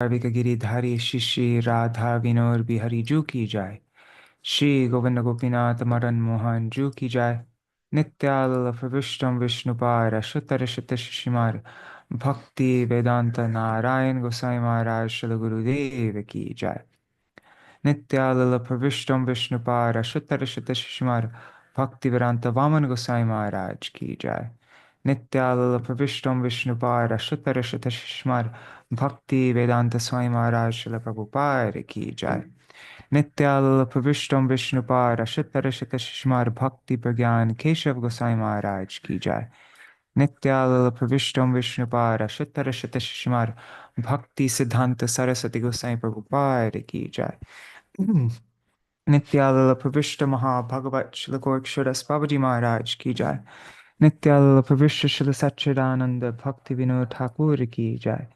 कार्तिक गिरिधारी श्री श्री राधा विनोद बिहारी जू की जाय। श्री गोविंद गोपीनाथ मदन मोहन जू की जाय। नित्याल प्रविष्टम विष्णुपाद अशुतर शत शिशिमार भक्ति वेदांत नारायण गोसाई महाराज श्री गुरुदेव की जाय। नित्याल प्रविष्टम विष्णुपाद अशुतर शत शिशिमार भक्ति वेदांत वामन गोसाई महाराज की जाय। नित्याल प्रविष्टम विष्णुपाद अशुतर शत शिशिमार भक्ति वेदांत स्वामी महाराज श्री प्रभुपाद की जाय। नित्याल प्रविष्टम विष्णुपाद अशुतर शत शिशिमार भक्ति प्रज्ञान केशव गोसाई महाराज की जाय। नित्याल प्रविष्टम विष्णुपाद अशुतर शत शिशिमार भक्ति सिद्धांत सरस्वती गोसाई प्रभुपाद की जाय। नित्याल प्रविष्ट महाभगवत श्री गोरक्षरस बाबाजी महाराज की जाय। नित्याल प्रविष्ट श्री सच्चिदानंद भक्ति विनोद ठाकुर की जाय।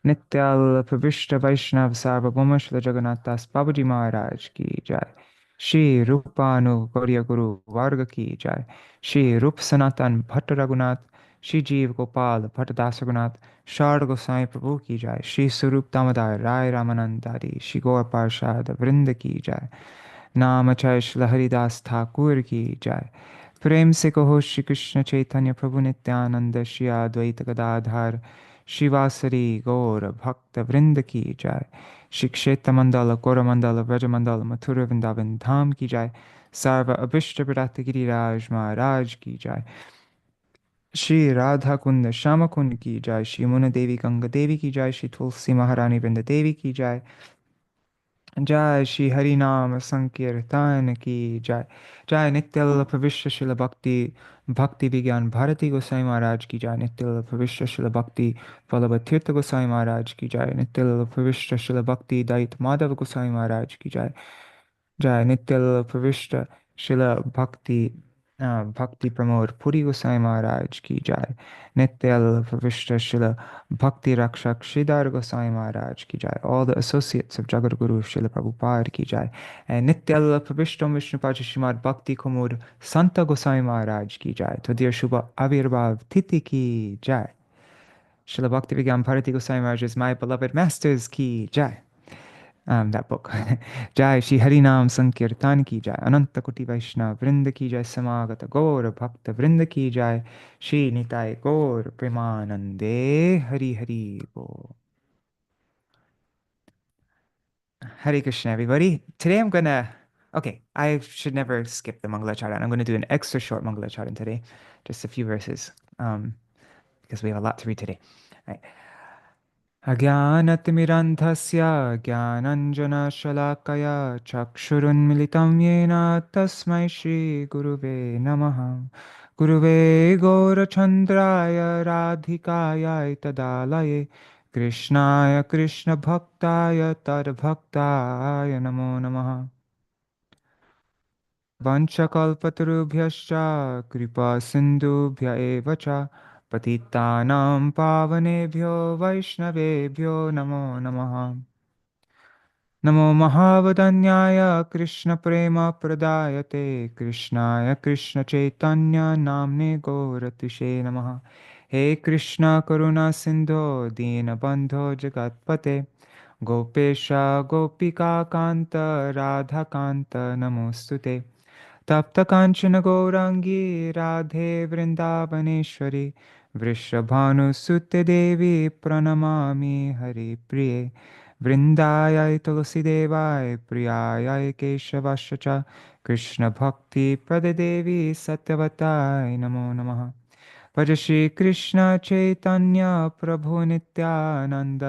नित्याल प्रविष्ट वैष्णव सार्वभौम श्री जगन्नाथ दास बाबाजी महाराज की जाय। श्री रूपानुगौर्य गुरु वर्ग की जाय। श्री रूप सनातन भट्ट रघुनाथ, श्री जीव गोपाल भट्ट दास रघुनाथ, शारद गोसाई प्रभु की जाय। श्री स्वरूप दामोदर राय रामानंद आदि श्री गौर पार्षद वृंद की जाय। नाम चय श्री हरिदास ठाकुर की जाय। प्रेम से कहो श्री कृष्ण चैतन्य प्रभु नित्यानंद श्री अद्वैत गदाधर शिवासरी गौर भक्त वृंद की जाय। श्री क्षेत्र मंडल गौरमंडल व्रजमंडल मथुरा वृंदावन धाम की जाय। सर्व अभिष्ट प्रदात गिरिराज महाराज की जाय। श्री राधा कुंद श्याम कुंद की जाय। श्री मुन देवी गंगा देवी की जाय। श्री तुलसी महारानी वृंद देवी की जाय। जय श्री हरि नाम संकीर्तन की जय। जय नित्यल प्रविष्ट शिल भक्ति भक्ति विज्ञान भारती गोसाई महाराज की जय। नित्यल प्रविष्ट शिल भक्ति वल्लभ तीर्थ गोसाई महाराज की जय। नित्यल प्रविष्ट शिल भक्ति दैत माधव गोसाई महाराज की जय। जय नित्यल प्रविष्ट शिल भक्ति भक्ति प्रमोद पुरी गोसाई महाराज की जय। नित्यल प्रविष्ट शिल भक्ति रक्षक श्रीधर गोसाई महाराज की जय। All the associates of Jagat Guru Śrīla Prabhupada की जय। And नित्यल प्रविष्टम विष्णुपाद श्रीमद् भक्ति कुमुद संत गोसाई महाराज की जय। तो देर शुभ आविर्भाव तिथि की जय। Śrīla Bhakti Vijñāna Bhāratī Gosvāmī Mahārāja, my beloved masters की जय। That book. Jai Shri Harinam Sankirtan ki jai. Ananta Koti Vaishnava Vrinda ki jai. Samagata Gaur Bhakta Vrinda ki jai. Shri Nitai Gaur Premanande Hari Hari Bo. Hare Krishna, everybody. Today I'm gonna. Okay, I should never skip the Mangalacharan. I'm gonna do an extra short Mangalacharan today, just a few verses, because we have a lot to read today. All right. अज्ञानतिमिरन्धस्य ज्ञानञ्जनशलाकया चक्षुरुन्मिलितं येन तस्मै श्रीगुरुवे नमः। गुरुवे गौरचन्द्राय राधिकायै तदालये कृष्णाय कृष्णभक्ताय तद्भक्ताय नमो नमः। वंशकल्पतरुभ्यश्च कृपासिन्धुभ्य एव च पतितानां पावनेभ्यो वैष्णवेभ्यो नमो नमः। नमो महावदन्याय कृष्णप्रेमप्रदायते कृष्णाय कृष्णचैतन्य नाम्ने गौरतिषे नमः। हे कृष्ण करुणा सिन्धो दीनबन्धो जगत्पते गोपेश गोपिकान्त राधाकान्त नमोऽस्तुते। तप्त कांचन गौरांगी राधे वृंदावनेश्वरी वृषभानुसुते देवी प्रणमामि हरिप्रिये। वृंदाय तुलसीदेवाय प्रियाय केशवश्च च कृष्ण भक्ति प्रद देवी सत्यवताय नमो नमः। भज श्री कृष्ण चैतन्य प्रभु नित्यानंद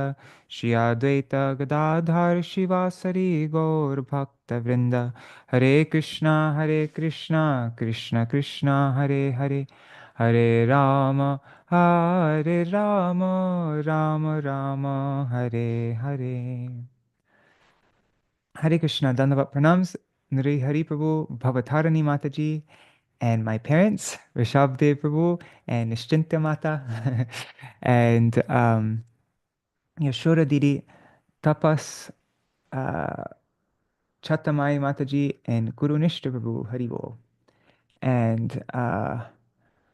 श्री अद्वैत गदाधर शिवासरी गौर भक्त वृंद। हरे Krishna Krishna Krishna Hare Hare Hare Ram Ram Ram Hare Hare. Hare Krishna, Dandavat Pranams, Nri Hari Prabhu, Bhavatarani Mataji, and my parents, Rishabdev Prabhu and Nishchintya Mata, and Yashoda Didi, Tapas, Chatamai Mataji, and Guru Nishta Prabhu, Haribo, and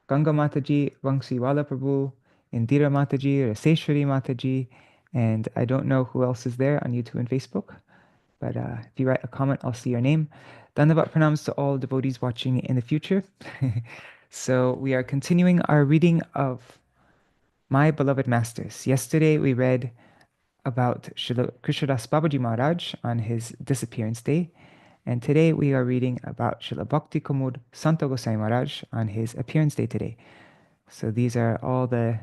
Ganga Mataji, Vangsiwala Prabhu, Indira Mataji, Raseshwari Mataji, And I don't know who else is there on YouTube and Facebook, but if you write a comment, I'll see your name. Dandavat pranams to all devotees watching in the future. So we are continuing our reading of My Beloved Masters. Yesterday we read about Srila Krishnadas Babaji Maharaj on his disappearance day. And today we are reading about Srila Bhakti Kumud Santa Gosai Maharaj on his appearance day today. So these are all the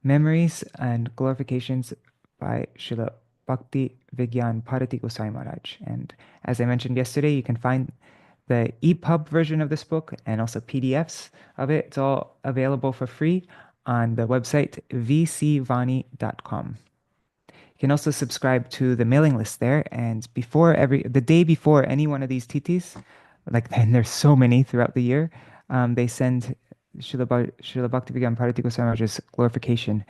memories and glorifications by Srila Bhakti Vijñāna Bhāratī Gosvāmī Mahārāja. And as I mentioned yesterday, you can find the EPUB version of this book and also PDFs of it. It's all available for free on the website vcvani.com. You can also subscribe to the mailing list there, and the day before any one of these titis, and there's so many throughout the year, they send Śrīla Bhakti Vijñāna Bhāratī Gosvāmī Mahārāja's glorification.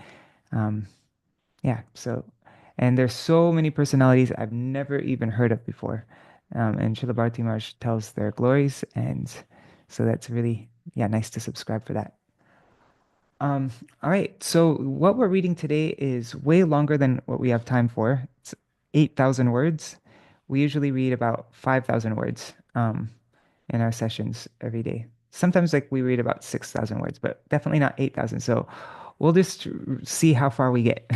And there's so many personalities I've never even heard of before. And Śrīla Bharatīji Maharaj tells their glories, and so that's really, nice to subscribe for that. All right, so what we're reading today is way longer than what we have time for. It's 8,000 words. We usually read about 5,000 words in our sessions every day. Sometimes we read about 6,000 words, but definitely not 8,000. So we'll just see how far we get.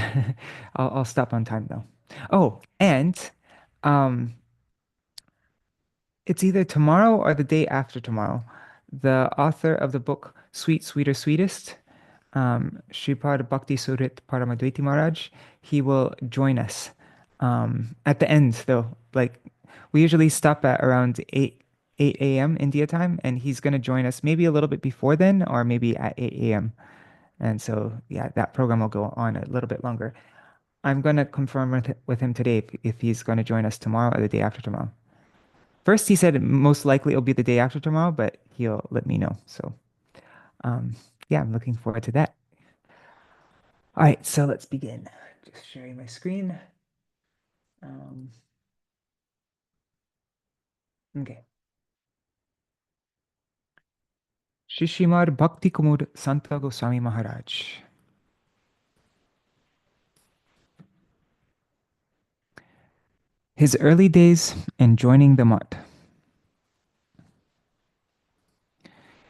I'll stop on time though. Oh, and it's either tomorrow or the day after tomorrow. The author of the book Sweet, Sweeter, Sweetest, Shripad Bhakti Surit Paramadvaiti Maharaj, he will join us at the end though. We usually stop at around 8 a.m. India time, and he's going to join us maybe a little bit before then or maybe at 8 a.m. And so, that program will go on a little bit longer. I'm going to confirm with him today if he's going to join us tomorrow or the day after tomorrow. First, he said most likely it'll be the day after tomorrow, but he'll let me know. So, I'm looking forward to that. All right, so let's begin. Just sharing my screen. Okay. Shishimad Bhakti Kumud Santa Gosvāmī Mahārāja. His early days in joining the mutt.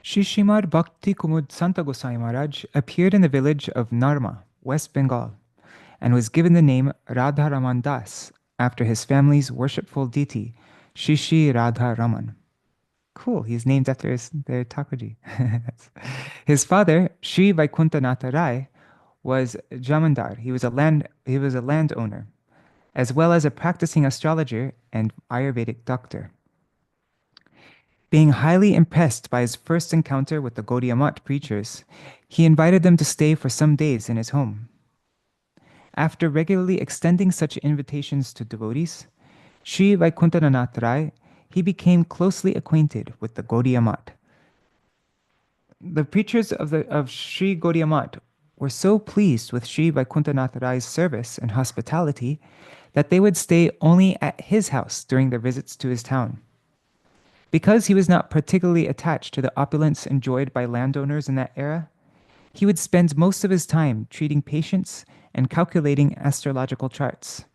Shishimad Bhakti Kumud Santa Gosvāmī Mahārāja appeared in the village of Narma, West Bengal, and was given the name Radha Raman Das after his family's worshipful deity, Shishi Radha Raman. Cool, he's named after their Thakurji. His father, Sri Vaikunthanatha Rai, was Jamandar. He was a landowner, as well as a practicing astrologer and Ayurvedic doctor. Being highly impressed by his first encounter with the Gaudiya Math preachers, he invited them to stay for some days in his home. After regularly extending such invitations to devotees, Sri Vaikunthanatha Rai, he became closely acquainted with the Gaudiya Math. The preachers of Sri Gaudiya Math were so pleased with Sri Vaikunthanatha Rai's service and hospitality that they would stay only at his house during their visits to his town. Because he was not particularly attached to the opulence enjoyed by landowners in that era, he would spend most of his time treating patients and calculating astrological charts.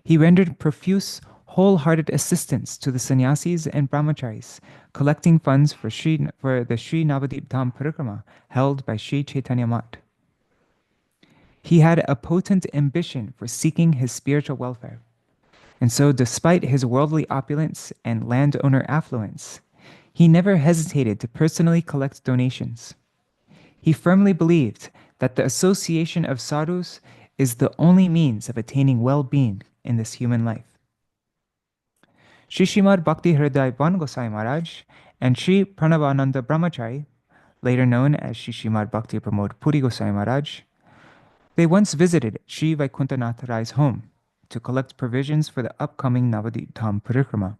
He rendered profuse, wholehearted assistance to the sannyasis and brahmacharis, collecting funds for the Sri Navadip Dham Parikrama held by Sri Chaitanya Math. He had a potent ambition for seeking his spiritual welfare. And so, despite his worldly opulence and landowner affluence, he never hesitated to personally collect donations. He firmly believed that the association of sadhus is the only means of attaining well-being in this human life. Shri Srimad Bhakti Hriday Ban Gosai Maharaj and Sri Pranavananda Brahmachari, later known as Shri Srimad Bhakti Pramod Puri Gosai Maharaj, they once visited Sri Vaikunthanatha Rai's home to collect provisions for the upcoming Navadip Dham Parikrama.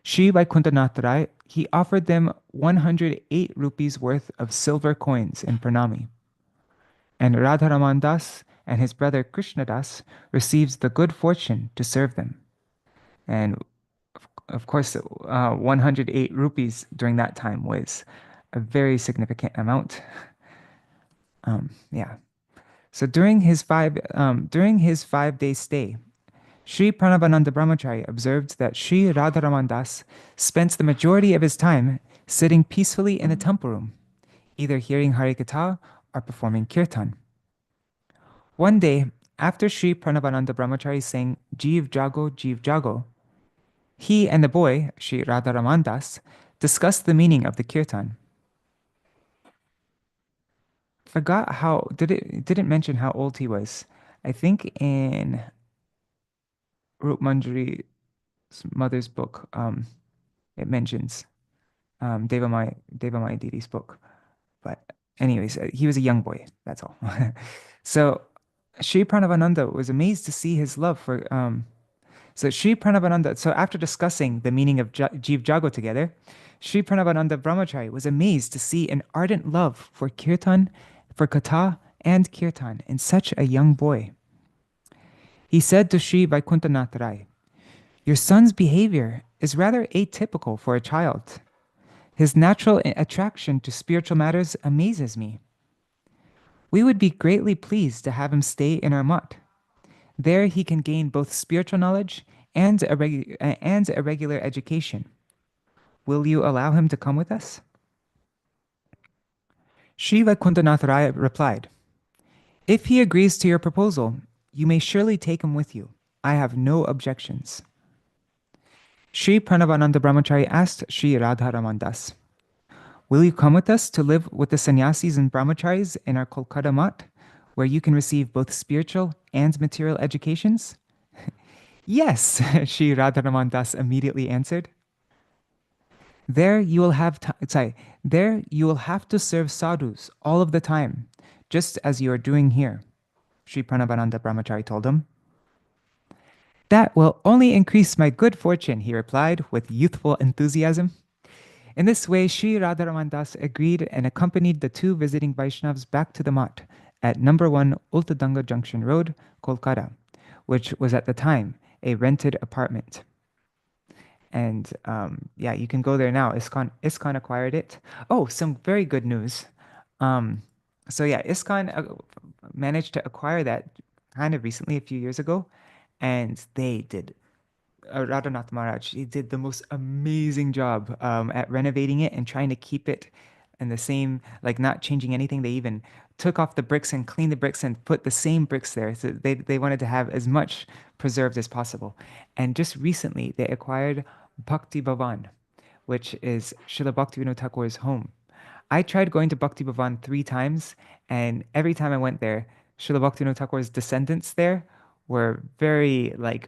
Sri Vaikunthanatha Rai, he offered them 108 rupees worth of silver coins in pranami. And Radharaman Das and his brother Krishnadas received the good fortune to serve them. And of course, 108 rupees during that time was a very significant amount. So during his 5-day stay, Sri Pranavananda Brahmachari observed that Sri Radharaman Das spent the majority of his time sitting peacefully in a temple room, either hearing Harikatha or performing kirtan. One day, after Sri Pranavananda Brahmachari sang Jeev Jago, he and the boy, Sri Radharaman Das, discussed the meaning of the kirtan. Forgot how, didn't mention how old he was. I think in Rup Manjari's mother's book, it mentions Devamaya Didi's book. But anyways, he was a young boy, that's all. So Sri Pranavananda was amazed to see his love for so after discussing the meaning of Jeev Jago together, Sri Pranavananda Brahmachari was amazed to see an ardent love for kirtan, for katha and kirtan in such a young boy. He said to Sri Vaikuntanath Rai, "Your son's behavior is rather atypical for a child. His natural attraction to spiritual matters amazes me. We would be greatly pleased to have him stay in our mutt. There he can gain both spiritual knowledge and a regular education. Will you allow him to come with us?" Sri Vaikuntanath Raya replied, "If he agrees to your proposal, you may surely take him with you. I have no objections." Sri Pranavananda Brahmachari asked Sri Radharaman Das, "Will you come with us to live with the sannyasis and brahmacharis in our Kolkata mutt, where you can receive both spiritual and material educations?" "Yes," Sri Radharaman Das immediately answered. There you will have to serve sadhus all of the time, just as you are doing here," Sri Pranavananda Brahmachari told him. "That will only increase my good fortune," he replied with youthful enthusiasm. In this way, Sri Radharaman Das agreed and accompanied the two visiting Vaishnavas back to the mutt at number 1 Ultadanga Junction Road, Kolkata, which was at the time a rented apartment. And yeah, you can go there now. ISKCON acquired it. Oh, some very good news. So yeah, ISKCON managed to acquire that kind of recently, a few years ago, and they did. Radhanath Maharaj, he did the most amazing job at renovating it and trying to keep it in the same, like not changing anything. They even took off the bricks and cleaned the bricks and put the same bricks there. So they wanted to have as much preserved as possible. And just recently, they acquired Bhakti Bhavan, which is Śrīla Bhakti Vijñāna Thakur's home. I tried going to Bhakti Bhavan 3 times, and every time I went there, Śrīla Bhakti Vijñāna Thakur's descendants there were very, like,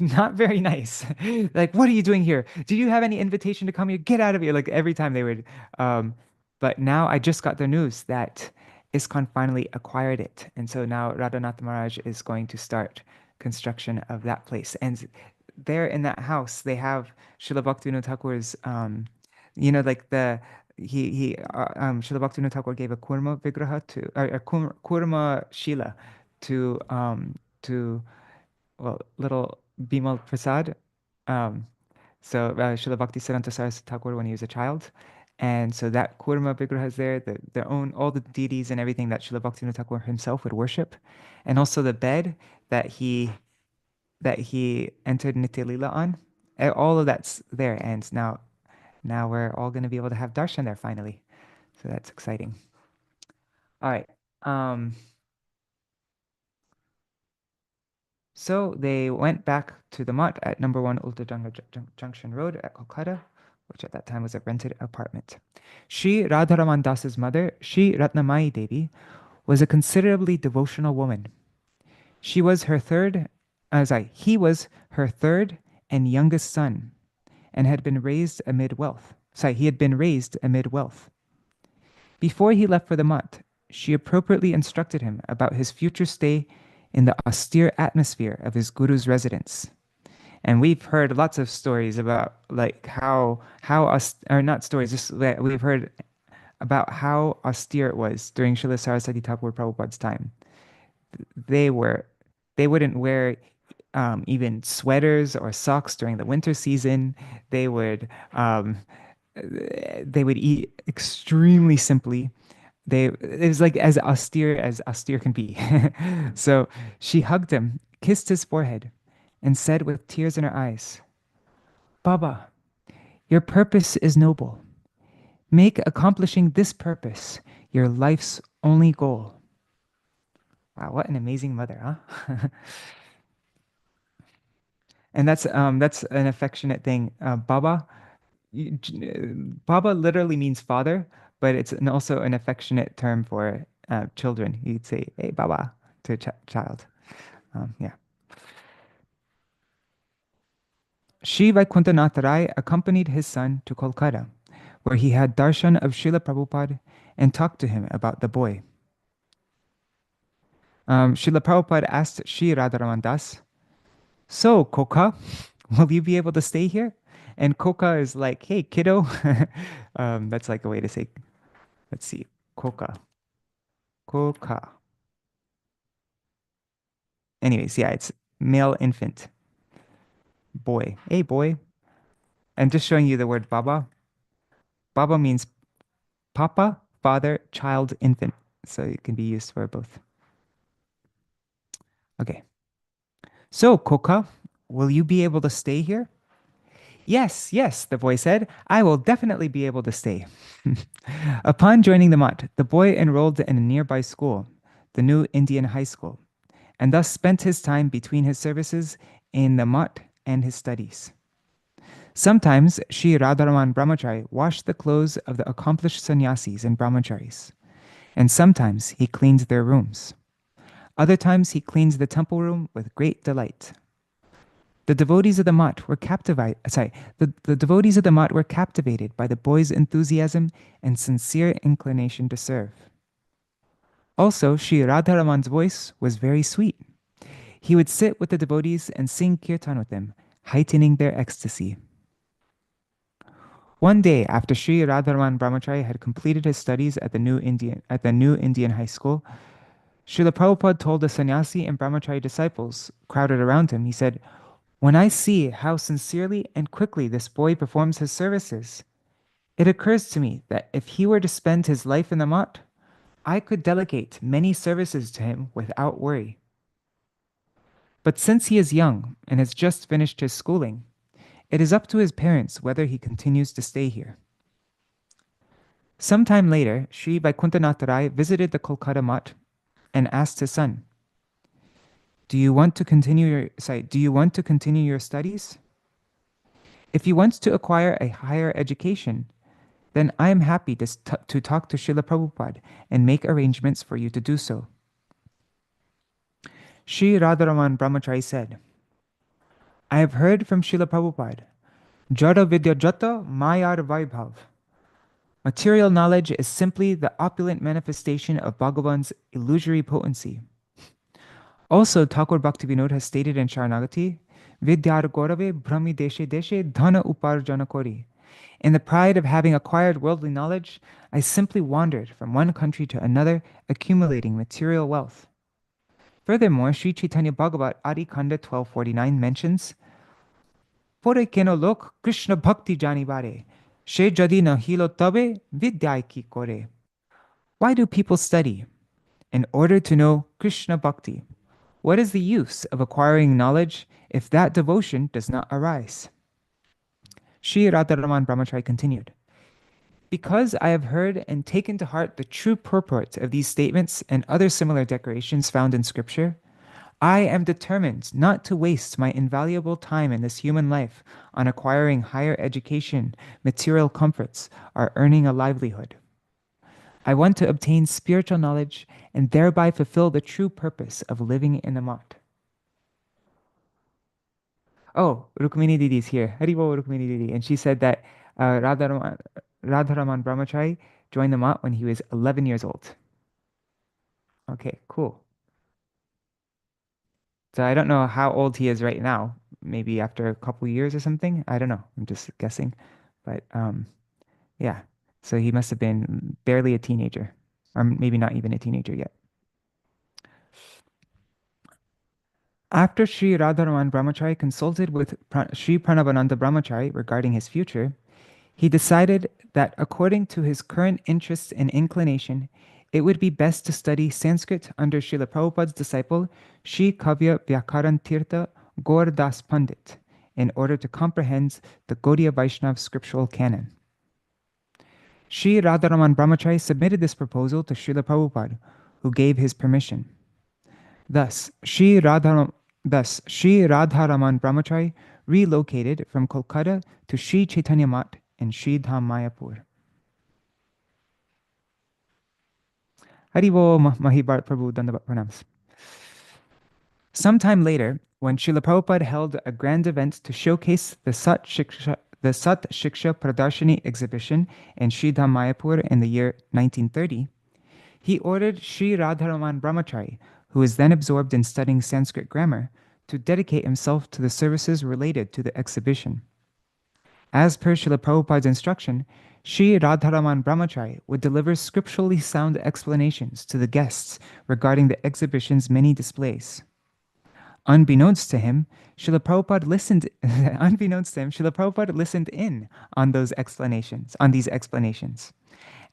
not very nice. Like, "What are you doing here? Do you have any invitation to come here? Get out of here." Like, every time they would. But now I just got the news that ISKCON finally acquired it. And so now Radhanath Maharaj is going to start construction of that place. And there in that house, they have Śrīla Bhakti Vijñāna Thakur's, like Śrīla Bhakti Vijñāna Thakur gave a Kurma Vigraha Kurma Shila to little Bimal Prasad. So Śrīla Bhakti Siddhanta Saraswati Thakur when he was a child. And so that Kurma Vigraha is there, all the deities and everything that Śrīla Bhakti Vijñāna Thakur himself would worship. And also the bed that he entered Nitya Lila on. All of that's there. And now we're all going to be able to have darshan there finally. So that's exciting. All right. So they went back to the mutt at number 1 Ultadanga Junction Road at Kolkata, which at that time was a rented apartment. Sri Radharaman Das's mother, Sri Ratnamayi Devi, was a considerably devotional woman. He was her third and youngest son, and had been raised amid wealth. He had been raised amid wealth. Before he left for the mutt, she appropriately instructed him about his future stay in the austere atmosphere of his guru's residence. And we've heard lots of stories about we've heard about how austere it was during Srila Saraswati Thakur Prabhupada's time. They wouldn't wear even sweaters or socks during the winter season. They would eat extremely simply. it was like as austere can be. So she hugged him, kissed his forehead, and said with tears in her eyes, Baba, your purpose is noble. Make accomplishing this purpose your life's only goal. Wow, what an amazing mother, huh? And that's an affectionate thing. Baba, Baba literally means father, but it's also an affectionate term for children. You'd say, "Hey, Baba," to a child. Yeah. Sri Vaikunthanath Rai accompanied his son to Kolkata, where he had darshan of Srila Prabhupada and talked to him about the boy. Srila Prabhupada asked Sri Radharaman Das, "So, Koka, will you be able to stay here?" And Koka is like, "Hey, kiddo." That's like a way to say, let's see, Koka. Koka. Anyways, yeah, it's male infant. Boy. Hey, boy. And just showing you the word Baba. Baba means papa, father, child, infant. So it can be used for both. Okay. So, Koka, will you be able to stay here? Yes, yes, the boy said. I will definitely be able to stay. Upon joining the mutt, the boy enrolled in a nearby school, the new Indian high school, and thus spent his time between his services in the mutt and his studies. Sometimes Sri Radharaman Brahmachari washed the clothes of the accomplished sannyasis and brahmacharis, and sometimes he cleaned their rooms. Other times he cleaned the temple room with great delight. The devotees of the mutt were the devotees of the mutt were captivated by the boy's enthusiasm and sincere inclination to serve. Also, Sri Radharaman's voice was very sweet. He would sit with the devotees and sing kirtan with them, heightening their ecstasy. One day, after Sri Radharaman Brahmachari had completed his studies at the new Indian high school, Srila Prabhupada told the sannyasi and brahmachari disciples crowded around him, he said, "When I see how sincerely and quickly this boy performs his services, it occurs to me that if he were to spend his life in the mutt, I could delegate many services to him without worry. But since he is young and has just finished his schooling, it is up to his parents whether he continues to stay here." Sometime later, Sri Vaikunthanath Rai visited the Kolkata mutt and asked his son, Do you want to continue your studies? If you want to acquire a higher education, then I am happy to talk to Srila Prabhupada and make arrangements for you to do so. Sri Radharaman Brahmachari said, I have heard from Srila Prabhupada, Jada Vidya Jata Mayar Vaibhav. Material knowledge is simply the opulent manifestation of Bhagavan's illusory potency. Also, Thakur Bhakti Vinod has stated in Sharanagati, Vidyar Gaurave Brahmi Deshe Deshe Dhana Uparjana Kori. In the pride of having acquired worldly knowledge, I simply wandered from one country to another, accumulating material wealth. Furthermore, Sri Chaitanya Bhagavat Adi Khanda 1249 mentions, Pore keno lok Krishna Bhakti jani bare, she jadi na hilo tabe vidyai ki kore. Why do people study? In order to know Krishna Bhakti. What is the use of acquiring knowledge if that devotion does not arise? Sri Radharaman Brahmachari continued, Because I have heard and taken to heart the true purport of these statements and other similar declarations found in Scripture, I am determined not to waste my invaluable time in this human life on acquiring higher education, material comforts, or earning a livelihood. I want to obtain spiritual knowledge and thereby fulfill the true purpose of living in the mutt. Oh, Rukmini Didi is here. Haribo Rukmini Didi. And she said that Radharaman Brahmachari joined the mutt when he was 11 years old. Okay, cool. So I don't know how old he is right now. Maybe after a couple years or something. I don't know. I'm just guessing. But yeah. So he must have been barely a teenager. Or maybe not even a teenager yet. After Sri Radharaman Brahmachari consulted with Sri Pranavananda Brahmachari regarding his future, he decided that according to his current interests and inclination, it would be best to study Sanskrit under Srila Prabhupada's disciple, Sri Kavya Vyakaran Tirtha Gaur Das Pandit, in order to comprehend the Gaudiya Vaishnav scriptural canon. Sri Radharaman Brahmachari submitted this proposal to Srila Prabhupada, who gave his permission. Thus, Sri Radharaman Brahmachari relocated from Kolkata to Sri Chaitanya Mat in Sri Dham Mayapur. Haribo Mahi Bharat Prabhu Dandavat Pranams. Sometime later, when Srila Prabhupada held a grand event to showcase the Sat Shiksha Pradarshini exhibition in Sri Dham Mayapur in the year 1930, he ordered Sri Radharaman Brahmachari, who was then absorbed in studying Sanskrit grammar, to dedicate himself to the services related to the exhibition. As per Srila Prabhupada's instruction, Sri Radharaman Brahmachari would deliver scripturally sound explanations to the guests regarding the exhibition's many displays. Unbeknownst to him, Srila Prabhupada listened in on these explanations.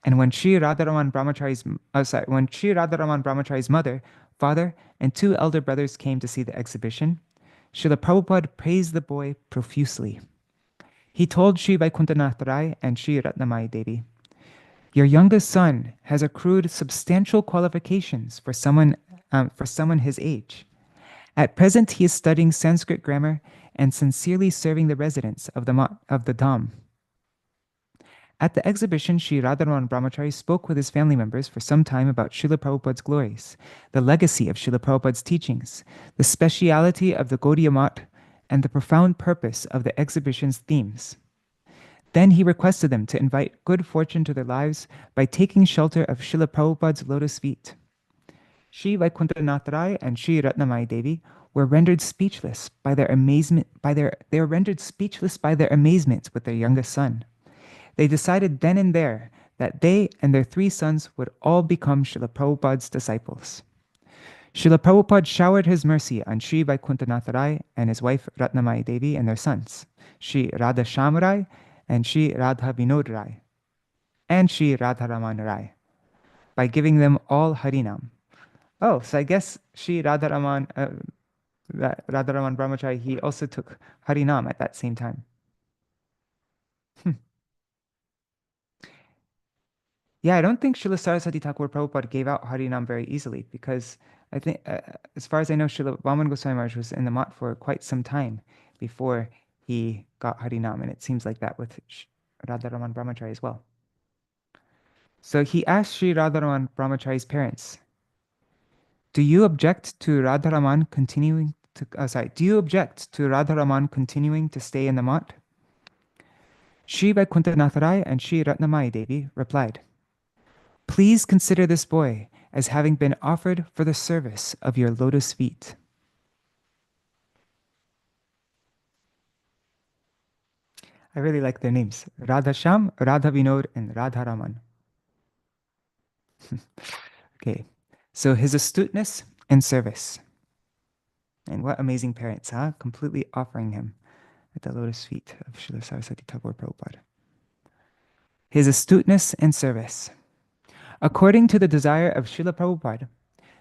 And when Sri Radharaman Brahmachari's mother, father, and two elder brothers came to see the exhibition, Srila Prabhupada praised the boy profusely. He told Sri Vaikuntanath Rai and Sri Ratnamai Devi, "Your youngest son has accrued substantial qualifications for someone his age. At present, he is studying Sanskrit grammar and sincerely serving the residents of the Dham." At the exhibition, Sri Radharaman Brahmachari spoke with his family members for some time about Srila Prabhupada's glories, the legacy of Srila Prabhupada's teachings, the speciality of the Gaudiya Math, and the profound purpose of the exhibition's themes. Then he requested them to invite good fortune to their lives by taking shelter of Srila Prabhupada's lotus feet. Sri Vaikuntanath Rai and Sri Ratnamai Devi were rendered speechless by their amazement with their youngest son. They decided then and there that they and their three sons would all become Srila Prabhupada's disciples. Srila Prabhupada showered his mercy on Sri Vaikuntanath Rai and his wife Ratnamai Devi and their sons, Sri Radha Sham Rai and Sri Radha Vinod Rai, and Sri Radharaman Rai, by giving them all Harinam. Oh, so I guess Sri Radharaman Brahmachari, he also took Harinam at that same time. Yeah, I don't think Srila Saraswati Thakur Prabhupada gave out Harinam very easily, because I think, as far as I know, Srila Vamana Goswami Maharaj was in the mat for quite some time before he got Harinam, and it seems like that with Radharaman Brahmachari as well. So he asked Sri Radharaman Brahmachari's parents, "Do you object to Radharaman continuing to stay in the mat?" Sri Vaikuntanath Rai and Sri Ratnamai Devi replied, "Please consider this boy as having been offered for the service of your lotus feet." I really like their names. Radha Sham, Radha Vinod, and Radha Raman. Okay, so his astuteness and service. And what amazing parents, huh? Completely offering him at the lotus feet of Srila Saraswati Thakur Prabhupada. His astuteness and service. According to the desire of Srila Prabhupada,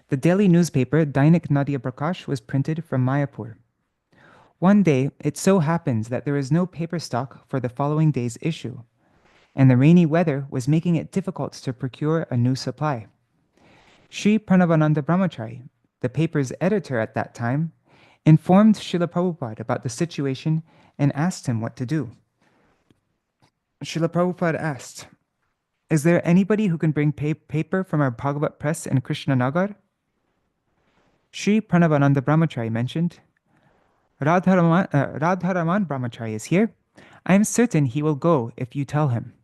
the daily newspaper Dainik Nadia Prakash was printed from Mayapur. One day, it so happens that there is no paper stock for the following day's issue, and the rainy weather was making it difficult to procure a new supply. Sri Pranavananda Brahmachari, the paper's editor at that time, informed Srila Prabhupada about the situation and asked him what to do. Srila Prabhupada asked, "Is there anybody who can bring paper from our Bhagavat press in Krishnanagar?" Sri Pranavananda Brahmachari mentioned, Radharaman Brahmachari is here. I am certain he will go if you tell him."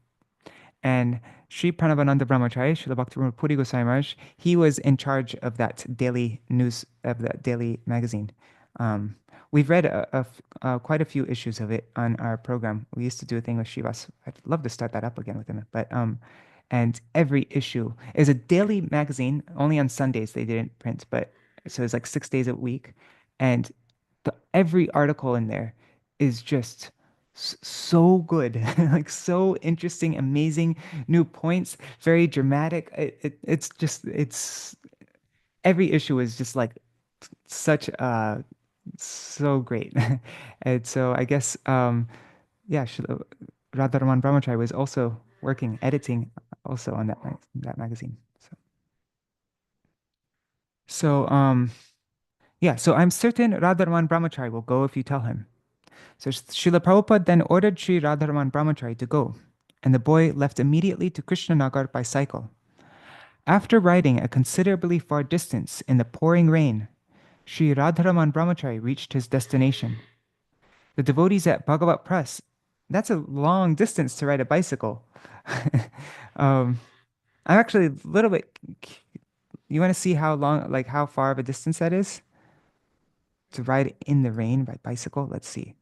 And Sri Pranavananda Brahmachari, Śrīla Bhakti Vijñāna Gosvāmī Mahārāja, he was in charge of that daily news, of that daily magazine. We've read quite a few issues of it on our program. We used to do a thing with Shivas. I'd love to start that up again with him. But and every issue is a daily magazine. Only on Sundays they didn't print, but so it's like 6 days a week, and every article in there is just So good, like so interesting, amazing new points, very dramatic. It's just it's every issue is just like such so great. And so I guess yeah, Radharaman Brahmachari was also working editing also on that magazine. So yeah, so I'm certain Radharaman Brahmachari will go if you tell him. So Srila Prabhupada then ordered Sri Radharaman Brahmachari to go, and the boy left immediately to Krishnanagar by cycle. After riding a considerably far distance in the pouring rain, Sri Radharaman Brahmachari reached his destination. The devotees at Bhagavat Press, that's a long distance to ride a bicycle. um, I'm actually a little bit. You want to see how long, like how far of a distance that is to ride in the rain by bicycle? Let's see.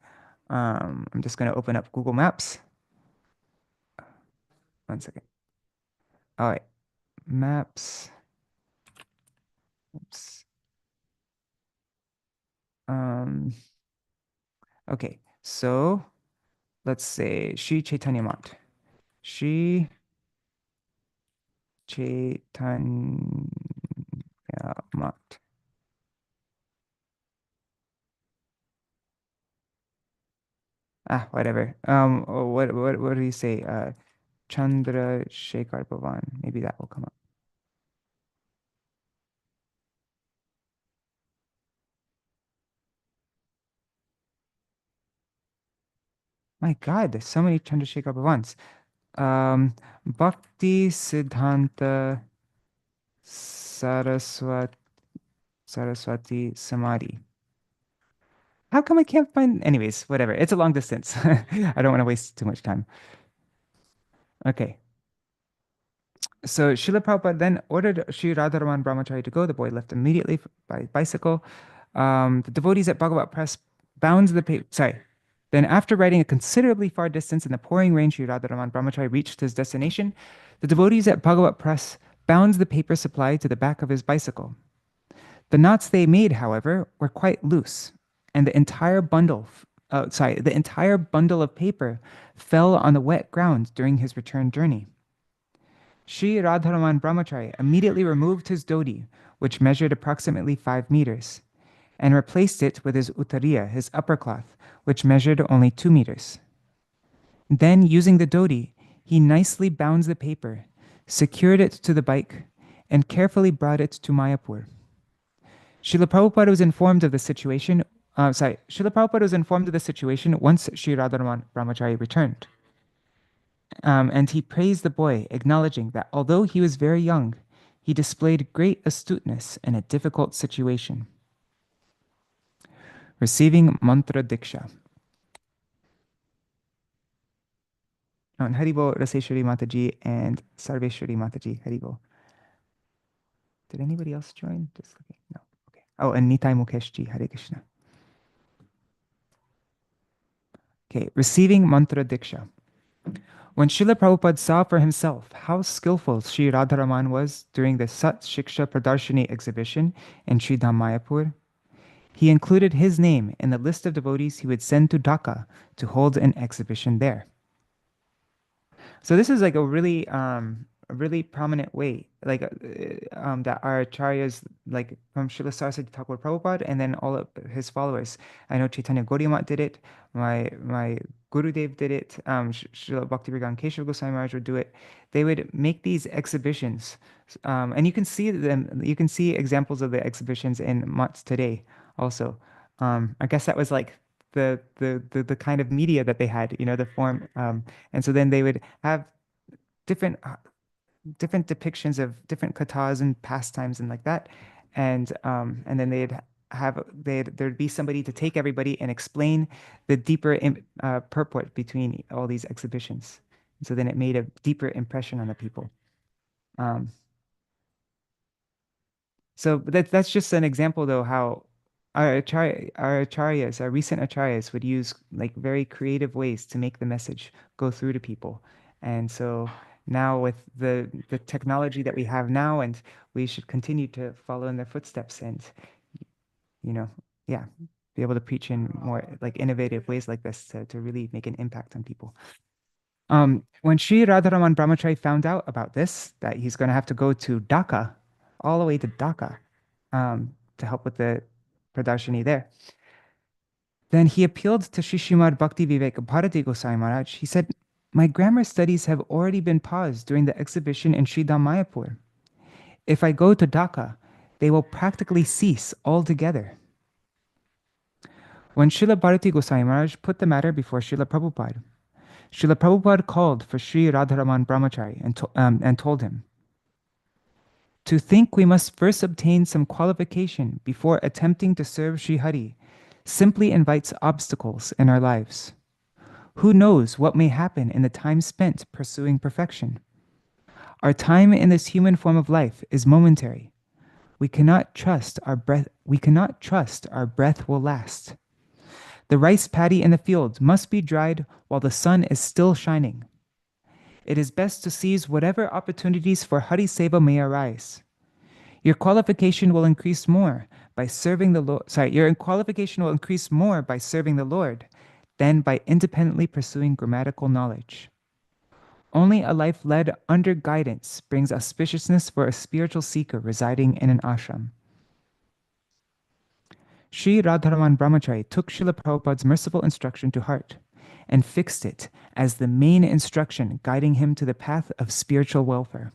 I'm just going to open up Google Maps. One second. All right, maps. Oops. Um, okay, so let's say Sri Chaitanya Mat. Sri Chaitanya Mat. Ah, whatever. What do you say? Chandra Shekhar Bhavan. Maybe that will come up. My God, there's so many Chandrasekhar Bhavans. Bhakti Siddhanta Saraswati, Saraswati Samadhi. How come I can't find? Anyways, whatever. It's a long distance. I don't want to waste too much time. Okay. So Srila Prabhupada then ordered Sri Radharaman Brahmachari to go. The boy left immediately by bicycle. The devotees at Bhagavat Press bound the paper. Sorry. Then, after riding a considerably far distance in the pouring rain, Sri Radharaman Brahmachari reached his destination. The devotees at Bhagavat Press bound the paper supply to the back of his bicycle. The knots they made, however, were quite loose, and the entire bundle of paper fell on the wet ground during his return journey. Sri Radharaman Brahmachari immediately removed his dhoti, which measured approximately 5 meters, and replaced it with his uttariya, his upper cloth, which measured only 2 meters. Then, using the dhoti, he nicely bound the paper, secured it to the bike, and carefully brought it to Mayapur. Srila Prabhupada was informed of the situation. Srila Prabhupada was informed of the situation once Sri Radharaman Brahmachari returned. And he praised the boy, acknowledging that although he was very young, he displayed great astuteness in a difficult situation. Receiving mantra diksha. And Haribo, Raseshwari Mataji, and Sarveshwari Mataji. Haribo. Did anybody else join? Just looking. No. Okay. Oh, and Nitai Mukeshji. Hare Krishna. Okay. Receiving mantra diksha. When Srila Prabhupada saw for himself how skillful Sri Radharaman was during the Sat Shiksha Pradarshini exhibition in Sri Dham Mayapur, he included his name in the list of devotees he would send to Dhaka to hold an exhibition there. So this is like a really prominent way, like that our acharyas, like from Srila Saraswati Thakur Prabhupada, and then all of his followers. I know Chaitanya Gaudiya did it. My Gurudev did it. Srila Bhakti Vijñāna Gosvāmī Mahārāja would do it. They would make these exhibitions, and you can see them. You can see examples of the exhibitions in mats today. Also, I guess that was like the kind of media that they had, you know, the form. And so then they would have different different depictions of different kathas and pastimes and like that. And then there'd be somebody to take everybody and explain the deeper purport between all these exhibitions. And so then it made a deeper impression on the people. Um, so that's just an example though how our acharyas, our recent acharyas would use like very creative ways to make the message go through to people. And so now with the technology that we have now, and we should continue to follow in their footsteps and, you know, yeah. be able to preach in more like innovative ways like this to really make an impact on people. When Sri Radharaman Brahmachari found out about this, that he's going to have to go to Dhaka, all the way to Dhaka, to help with the Pradarshini there, then he appealed to Sri Srimad Bhakti Vijñāna Bhāratī Gosvāmī Mahārāja. He said, "My grammar studies have already been paused during the exhibition in Sri Mayapur. If I go to Dhaka, they will practically cease altogether." When Śrīla Bhakti Gosvāmī Mahārāja put the matter before Śrīla Prabhupada, Śrīla Prabhupada called for Sri Radharaman Brahmachari and told him, "To think we must first obtain some qualification before attempting to serve Sri Hari simply invites obstacles in our lives. Who knows what may happen in the time spent pursuing perfection? Our time in this human form of life is momentary. We cannot trust our breath will last. The rice paddy in the field must be dried while the sun is still shining. It is best to seize whatever opportunities for Hari Seva may arise. Your qualification will increase more by serving the Lord. Your qualification will increase more by serving the Lord than by independently pursuing grammatical knowledge. Only a life led under guidance brings auspiciousness for a spiritual seeker residing in an ashram." Sri Radharaman Brahmachari took Srila Prabhupada's merciful instruction to heart and fixed it as the main instruction guiding him to the path of spiritual welfare.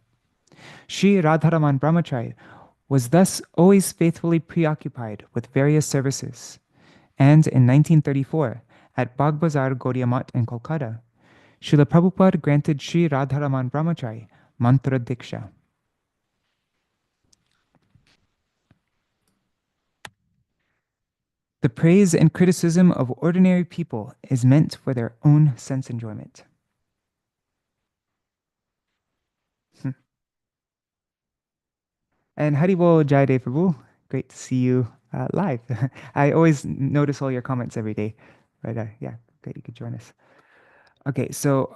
Sri Radharaman Brahmachari was thus always faithfully preoccupied with various services, and in 1934, at Bagh Bazar Gaudiya Math in Kolkata, Srila Prabhupada granted Sri Radharaman Brahmachari Mantra Diksha. The praise and criticism of ordinary people is meant for their own sense enjoyment. And Haribol Jaydev Prabhu, great to see you live. I always notice all your comments every day. But yeah, great you could join us. Okay, so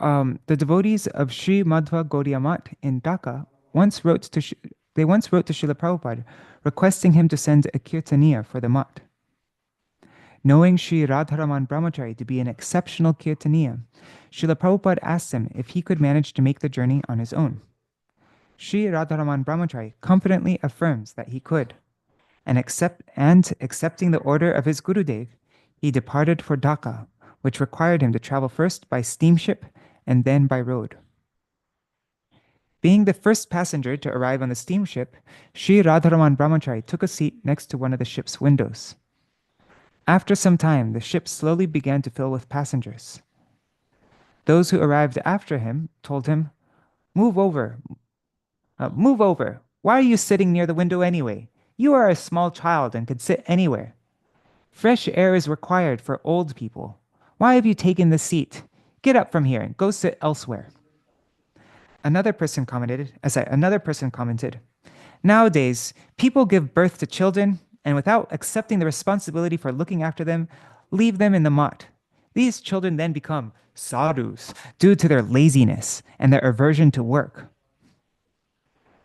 the devotees of Sri Madhva Gaudiya Math in Dhaka once wrote to Srila Prabhupada requesting him to send a kirtaniya for the math. Knowing Sri Radharaman Brahmachari to be an exceptional kirtaniya, Srila Prabhupada asked him if he could manage to make the journey on his own. Sri Radharaman Brahmachari confidently affirms that he could, and accepting the order of his Gurudev, he departed for Dhaka, which required him to travel first by steamship and then by road. Being the first passenger to arrive on the steamship, Sri Radharaman Brahmachari took a seat next to one of the ship's windows. After some time, the ship slowly began to fill with passengers. Those who arrived after him told him, Move over. Why are you sitting near the window anyway? You are a small child and could sit anywhere. Fresh air is required for old people. Why have you taken this seat? Get up from here and go sit elsewhere." Another person commented, "Nowadays, people give birth to children and without accepting the responsibility for looking after them, leave them in the mat. These children then become sadhus due to their laziness and their aversion to work."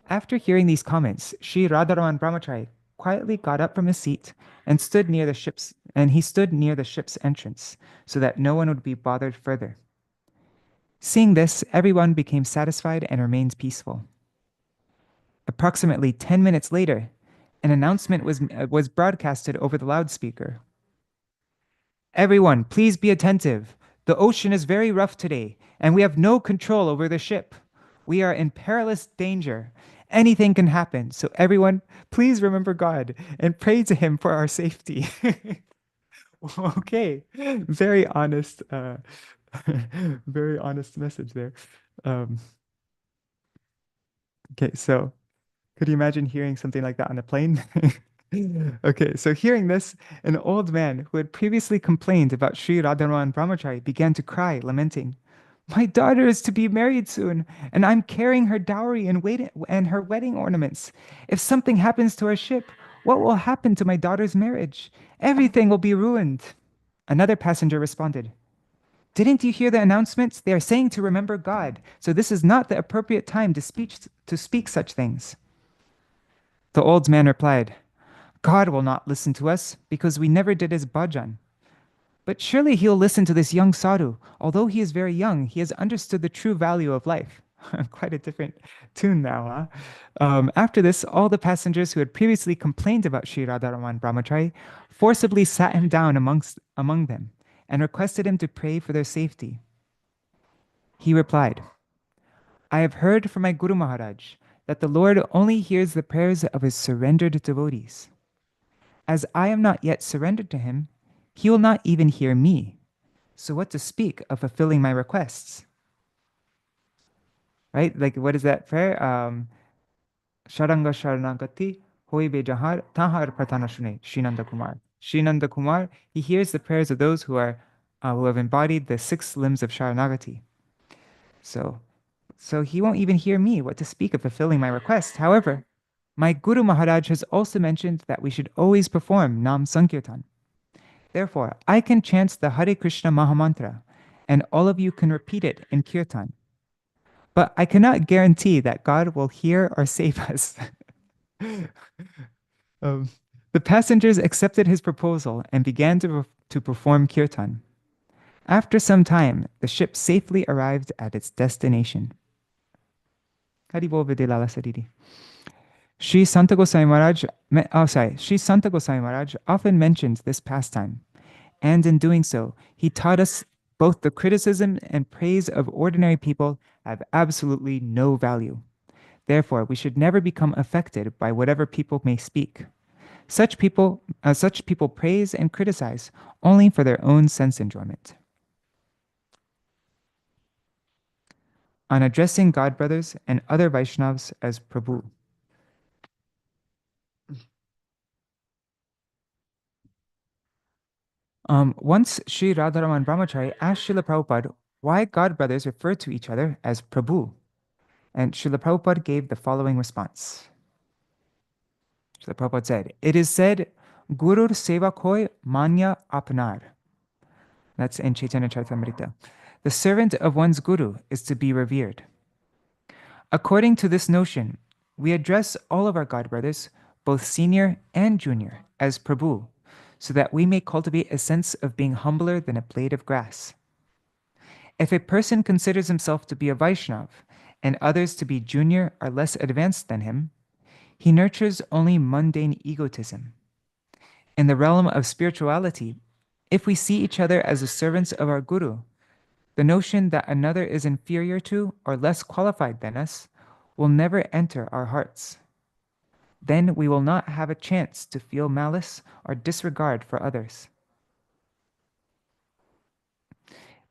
After hearing these comments, Sri Radharaman Brahmachari quietly got up from his seat and stood near the ship's entrance so that no one would be bothered further. Seeing this, everyone became satisfied and remained peaceful. Approximately 10 minutes later, an announcement was broadcasted over the loudspeaker. "Everyone, please be attentive. The ocean is very rough today, and we have no control over the ship. We are in perilous danger. Anything can happen, so everyone, please remember God and pray to Him for our safety." Okay, very honest message there. Okay, so could you imagine hearing something like that on a plane? Okay, so hearing this, an old man who had previously complained about Sri Radharaman Brahmachari began to cry, lamenting, "My daughter is to be married soon, and I'm carrying her dowry and her wedding ornaments. If something happens to our ship, what will happen to my daughter's marriage? Everything will be ruined." Another passenger responded, "Didn't you hear the announcements? They are saying to remember God, so this is not the appropriate time to speak such things." The old man replied, God will not listen to us because we never did his bhajan. But surely he'll listen to this young sadhu. Although he is very young, he has understood the true value of life. Quite a different tune now, huh? After this, all the passengers who had previously complained about Sri Radharaman Brahmachari forcibly sat him down among them and requested him to pray for their safety. He replied, I have heard from my Guru Maharaj that the Lord only hears the prayers of his surrendered devotees. As I am not yet surrendered to him, he will not even hear me. So what to speak of fulfilling my requests? Right? Like, what is that prayer? Sharanga Sharanagati, Hoibe Jahar, Tahar Pratana Shune, Srinanda Kumar. Srinanda Kumar, he hears the prayers of those who have embodied the 6 limbs of Sharanagati. So he won't even hear me what to speak of fulfilling my request. However, my Guru Maharaj has also mentioned that we should always perform Nam Sankirtan. Therefore, I can chant the Hare Krishna Mahamantra, and all of you can repeat it in Kirtan. But I cannot guarantee that God will hear or save us. The passengers accepted his proposal and began to perform Kirtan. After some time, the ship safely arrived at its destination. Haribol Vidilala Sariri. Sri Santa Gosai Maharaj often mentioned this pastime, and in doing so, he taught us both the criticism and praise of ordinary people have absolutely no value. Therefore, we should never become affected by whatever people may speak. Such people praise and criticize only for their own sense enjoyment. On addressing God brothers and other Vaishnavas as Prabhu. Once Sri Radharaman Brahmachari asked Srila Prabhupada why God brothers refer to each other as Prabhu, and Srila Prabhupada gave the following response. Srila Prabhupada said, it is said, Gurur Sevakoi Manya Apnar. That's in Chaitanya Charitamrita. The servant of one's Guru is to be revered. According to this notion, we address all of our God brothers, both senior and junior, as Prabhu, so that we may cultivate a sense of being humbler than a blade of grass. If a person considers himself to be a Vaishnav and others to be junior or less advanced than him, he nurtures only mundane egotism. In the realm of spirituality, if we see each other as the servants of our Guru, the notion that another is inferior to or less qualified than us will never enter our hearts. Then we will not have a chance to feel malice or disregard for others.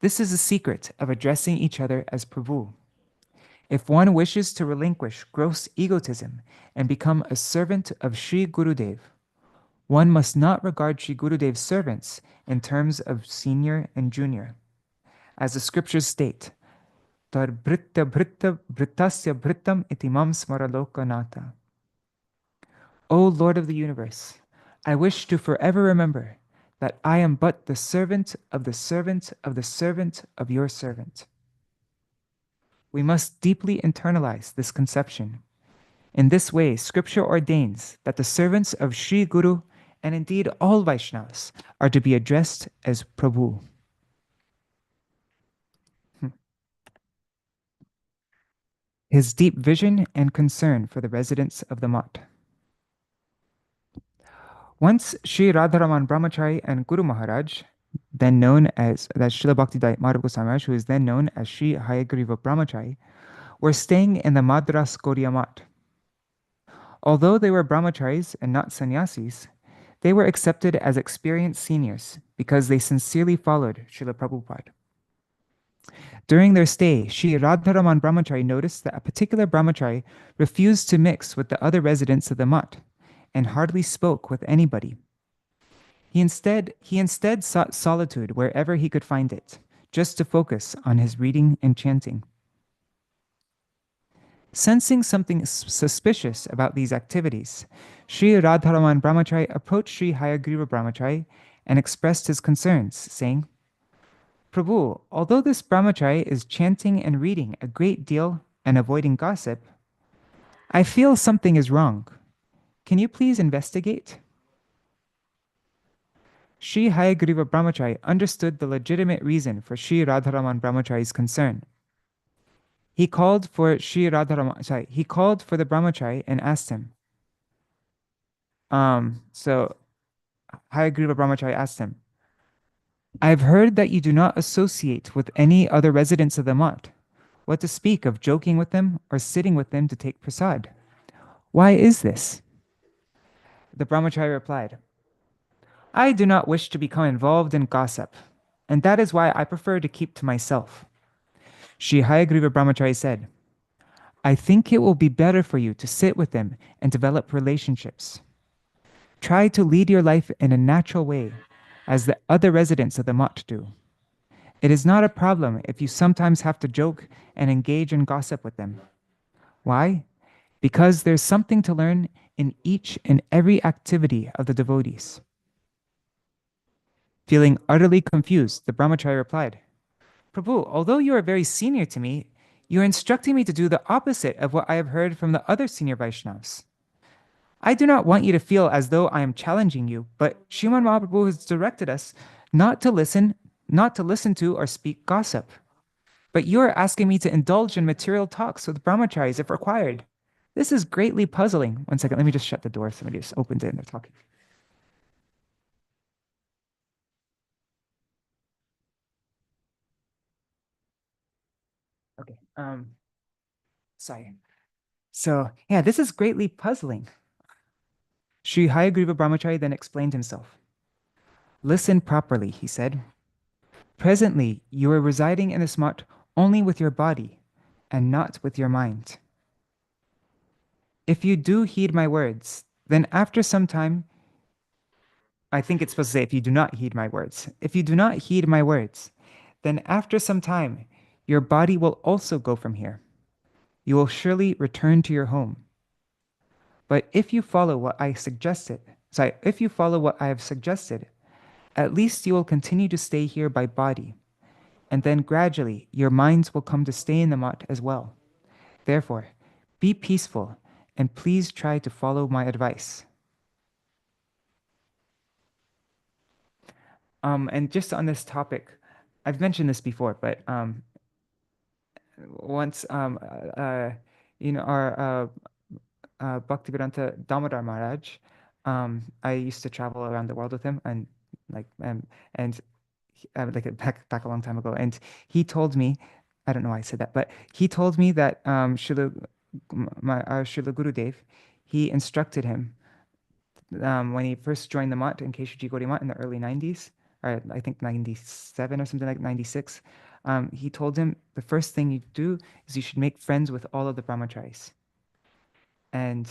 This is the secret of addressing each other as Prabhu. If one wishes to relinquish gross egotism and become a servant of Sri Gurudev, one must not regard Sri Gurudev's servants in terms of senior and junior. As the scriptures state, Tar Britta Britta Brittasya Brittam itimam smaralokanata. O Lord of the universe, I wish to forever remember that I am but the servant of the servant of the servant of your servant. We must deeply internalize this conception. In this way, scripture ordains that the servants of Sri Guru and indeed all Vaishnavas are to be addressed as Prabhu. His deep vision and concern for the residents of the Math. Once Sri Radharaman Brahmachari and Guru Maharaj, then known as, that's Śrīla Bhakti Vijñāna Bhāratī, who is then known as Sri Hayagriva Brahmachari, were staying in the Madras Gaudiya Math. Although they were brahmacharis and not sannyasis, they were accepted as experienced seniors because they sincerely followed Srila Prabhupada. During their stay, Sri Radharaman Brahmachari noticed that a particular brahmachari refused to mix with the other residents of the Math and hardly spoke with anybody. He instead sought solitude wherever he could find it, just to focus on his reading and chanting. Sensing something suspicious about these activities, Sri Radharaman Brahmachari approached Sri Hayagriva Brahmachari and expressed his concerns, saying, Prabhu, although this brahmachari is chanting and reading a great deal and avoiding gossip, I feel something is wrong. Can you please investigate? Sri Hayagriva Brahmachari understood the legitimate reason for Sri Radharaman Brahmachari's concern. He called for Sri Radharaman, he called for the Brahmachari and asked him. So Hayagriva Brahmachari asked him, I've heard that you do not associate with any other residents of the mutt. What to speak of joking with them or sitting with them to take prasad? Why is this? The Brahmachari replied, I do not wish to become involved in gossip, and that is why I prefer to keep to myself. Sri Hayagriva Brahmachari said, I think it will be better for you to sit with them and develop relationships. Try to lead your life in a natural way, as the other residents of the mutt do. It is not a problem if you sometimes have to joke and engage in gossip with them. Why? Because there's something to learn in each and every activity of the devotees. Feeling utterly confused, the Brahmachari replied, Prabhu, although you are very senior to me, you are instructing me to do the opposite of what I have heard from the other senior Vaishnavas. I do not want you to feel as though I am challenging you, but Sriman Mahaprabhu has directed us not to listen to or speak gossip. But you are asking me to indulge in material talks with brahmacharis if required. This is greatly puzzling. One second, let me just shut the door. Somebody just opened it and they're talking. Okay, sorry. So, yeah, this is greatly puzzling. Sri Hayagriva Brahmachari then explained himself. Listen properly, he said. Presently, you are residing in this mutt only with your body and not with your mind. If you do heed my words, then after some time, I think it's supposed to say, if you do not heed my words. If you do not heed my words, then after some time, your body will also go from here. You will surely return to your home. But if you follow what I have suggested, at least you will continue to stay here by body, and then gradually your minds will come to stay in the mutt as well. Therefore, be peaceful and please try to follow my advice. And just on this topic, I've mentioned this before, but once our Bhakti Vedanta Damodar Maharaj, I used to travel around the world with him, and like back a long time ago, and he told me, I don't know why I said that, but he told me that our Srila Gurudev, he instructed him when he first joined the mutt in Keshaji Gaudiya Mutt in the early 90s, or I think 97 or something like 96. He told him the first thing you do is you should make friends with all of the brahmacharis. And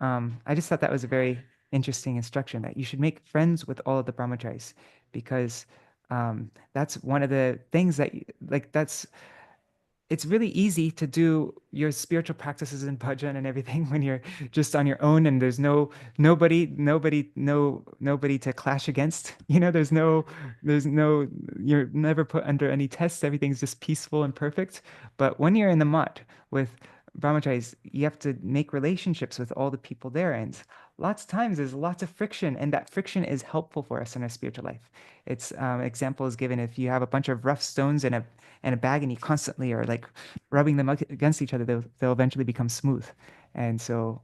I just thought that was a very interesting instruction, that you should make friends with all of the brahmacharis, because that's one of the things that it's really easy to do your spiritual practices in bhajan and everything when you're just on your own and there's nobody to clash against. You're never put under any tests. Everything's just peaceful and perfect. But when you're in the mutt with brahmacharis, you have to make relationships with all the people there, and lots of times there's lots of friction, and that friction is helpful for us in our spiritual life. It's example is given if you have a bunch of rough stones in a bag and you constantly are like rubbing them against each other, they'll eventually become smooth. And so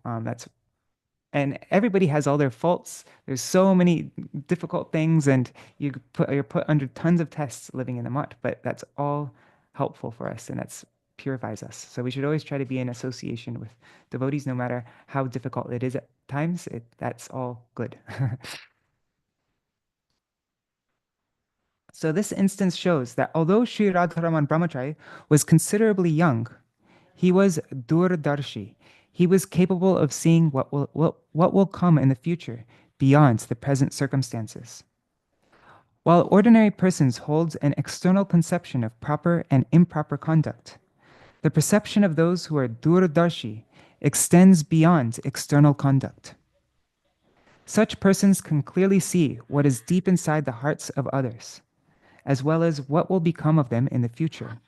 and everybody has all their faults. There's so many difficult things, and you're put under tons of tests living in the mutt, but that's all helpful for us, and that's purifies us. So we should always try to be in association with devotees, no matter how difficult it is at times. That's all good. So this instance shows that although Sri Radharaman Brahmachari was considerably young, he was durdarshi. He was capable of seeing what will come in the future beyond the present circumstances. While ordinary persons hold an external conception of proper and improper conduct, the perception of those who are durdarshi extends beyond external conduct. Such persons can clearly see what is deep inside the hearts of others, as well as what will become of them in the future.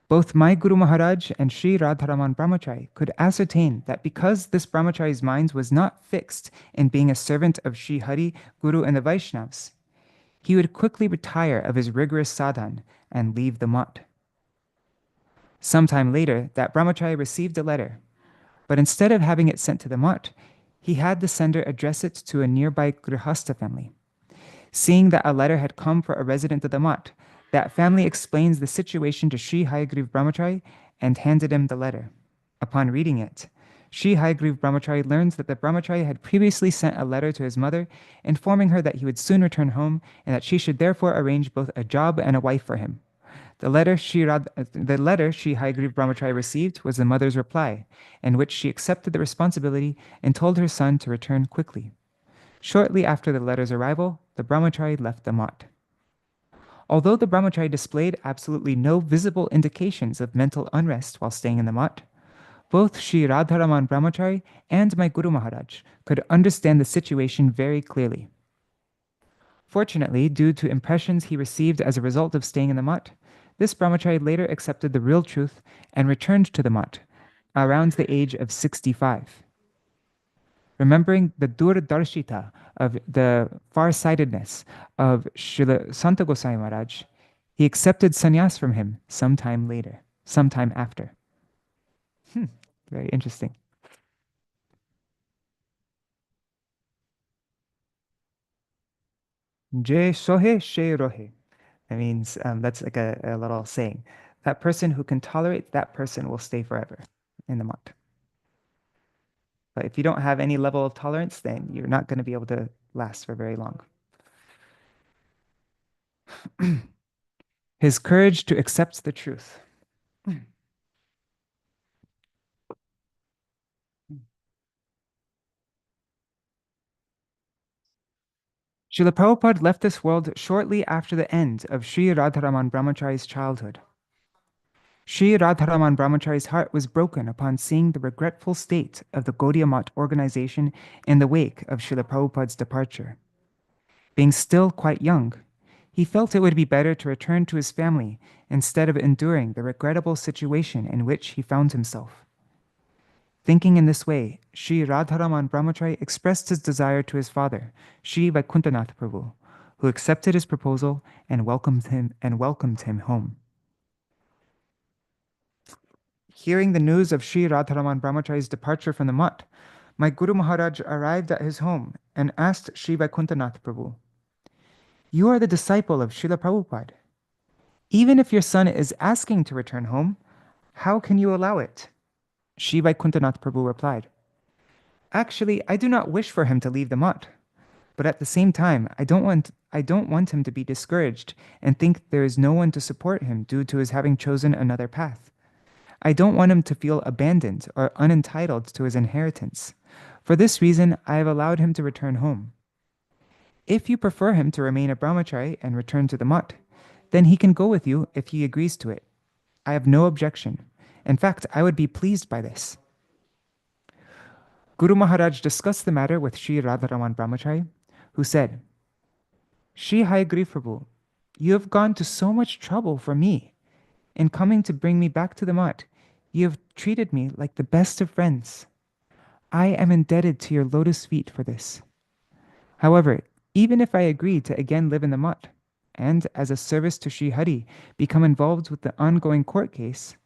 Both my Guru Maharaj and Sri Radharaman Brahmachari could ascertain that because this Brahmachari's mind was not fixed in being a servant of Sri Hari, Guru, and the Vaishnavas, he would quickly retire of his rigorous sadhan and leave the mutt. Sometime later, that brahmachari received a letter, but instead of having it sent to the mutt, he had the sender address it to a nearby grihastha family. Seeing that a letter had come for a resident of the mutt, that family explains the situation to Sri Hayagriva Brahmachari and handed him the letter. Upon reading it, Sri Hayagriva Brahmachari learns that the Brahmachari had previously sent a letter to his mother, informing her that he would soon return home and that she should therefore arrange both a job and a wife for him. The letter Sri Hayagriva Brahmachari received was the mother's reply, in which she accepted the responsibility and told her son to return quickly. Shortly after the letter's arrival, the Brahmachari left the mutt. Although the Brahmachari displayed absolutely no visible indications of mental unrest while staying in the mutt, both Sri Radharaman Brahmachari and my Guru Maharaj could understand the situation very clearly. Fortunately, due to impressions he received as a result of staying in the mutt, this Brahmachari later accepted the real truth and returned to the mutt around the age of 65. Remembering the durdarshita of the farsightedness of Srila Santa Gosai Maharaj, he accepted sannyas from him sometime after. Very interesting. Je sohe she rohe. That means that's like a little saying. That person who can tolerate that person will stay forever in the mutt. But if you don't have any level of tolerance, then you're not going to be able to last for very long. His courage to accept the truth. Srila Prabhupada left this world shortly after the end of Sri Radharaman Brahmachari's childhood. Sri Radharaman Brahmachari's heart was broken upon seeing the regretful state of the Gaudiya Math organization in the wake of Srila Prabhupada's departure. Being still quite young, he felt it would be better to return to his family instead of enduring the regrettable situation in which he found himself. Thinking in this way, Sri Radharaman Brahmachari expressed his desire to his father, Sri Vaikuntanath Prabhu, who accepted his proposal and welcomed him home. Hearing the news of Sri Radharaman Brahmachari's departure from the mutt, my Guru Maharaj arrived at his home and asked Sri Vaikuntanath Prabhu, "You are the disciple of Srila Prabhupada. Even if your son is asking to return home, how can you allow it?" Sri Vaikuntanath Prabhu replied, "Actually, I do not wish for him to leave the mutt, but at the same time, I don't want him to be discouraged and think there is no one to support him due to his having chosen another path. I don't want him to feel abandoned or unentitled to his inheritance. For this reason, I have allowed him to return home. If you prefer him to remain a brahmachari and return to the mutt, then he can go with you if he agrees to it. I have no objection. In fact, I would be pleased by this." Guru Maharaj discussed the matter with Sri Radharaman Brahmachari, who said, "Sri Hayagriva Prabhu, you have gone to so much trouble for me. In coming to bring me back to the mutt, you have treated me like the best of friends. I am indebted to your lotus feet for this. However, even if I agree to again live in the mutt, and as a service to Sri Hari become involved with the ongoing court case,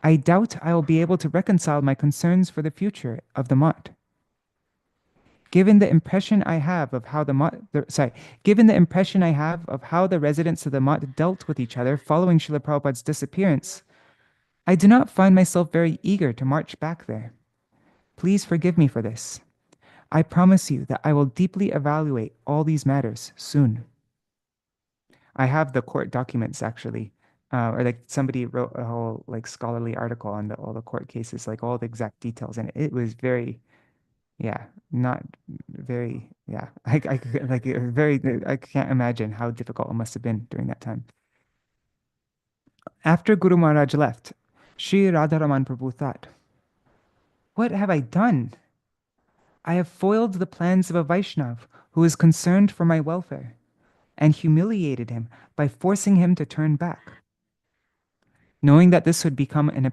I doubt I will be able to reconcile my concerns for the future of the mutt. Given the impression I have of how the residents of the mutt dealt with each other following Srila Prabhupada's disappearance, I do not find myself very eager to march back there. Please forgive me for this. I promise you that I will deeply evaluate all these matters soon." I have the court documents actually. Or like somebody wrote a whole like scholarly article on all the court cases, like all the exact details, and it was very, not very, I can't imagine how difficult it must have been during that time. After Guru Maharaj left, Sri Radharaman Prabhu thought, "What have I done? I have foiled the plans of a Vaishnav who is concerned for my welfare, and humiliated him by forcing him to turn back." Knowing that this would become an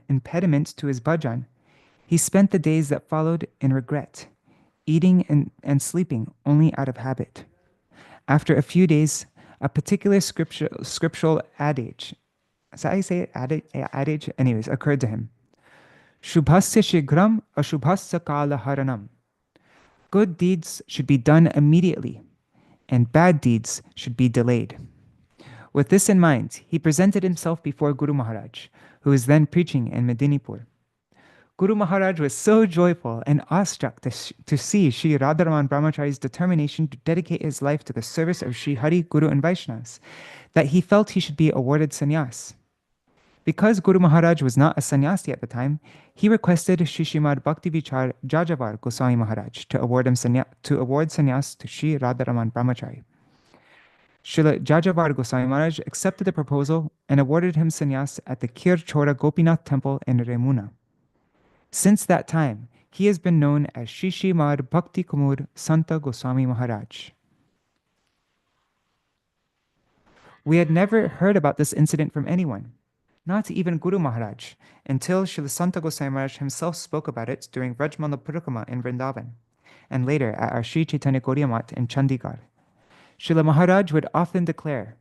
impediment to his bhajan, he spent the days that followed in regret, eating and sleeping only out of habit. After a few days, a particular scriptural adage, is that how you say it? Adage? Anyways, occurred to him. Shubhasya shigram ashubhasya kala haranam. Good deeds should be done immediately, and bad deeds should be delayed. With this in mind, he presented himself before Guru Maharaj, who was then preaching in Medinipur. Guru Maharaj was so joyful and awestruck to see Sri Radharaman Brahmachari's determination to dedicate his life to the service of Sri Hari, Guru and Vaishnavas, that he felt he should be awarded sannyas. Because Guru Maharaj was not a sannyasi at the time, he requested Sri Srimad Bhakti Vijñāna Gosvāmī Mahārāja to award sannyas to Sri Radharaman Brahmachari. Srila Jajavar Goswami Maharaj accepted the proposal and awarded him sannyas at the Kir Chora Gopinath temple in Remuna. Since that time, he has been known as Sri Srimad Bhakti Kumud Santa Goswami Maharaj. We had never heard about this incident from anyone, not even Guru Maharaj, until Srila Santa Goswami Maharaj himself spoke about it during Vrajmala Parikrama in Vrindavan, and later at our Sri Chaitanya Gaudiya Math in Chandigarh. Srila Maharaj would often declare,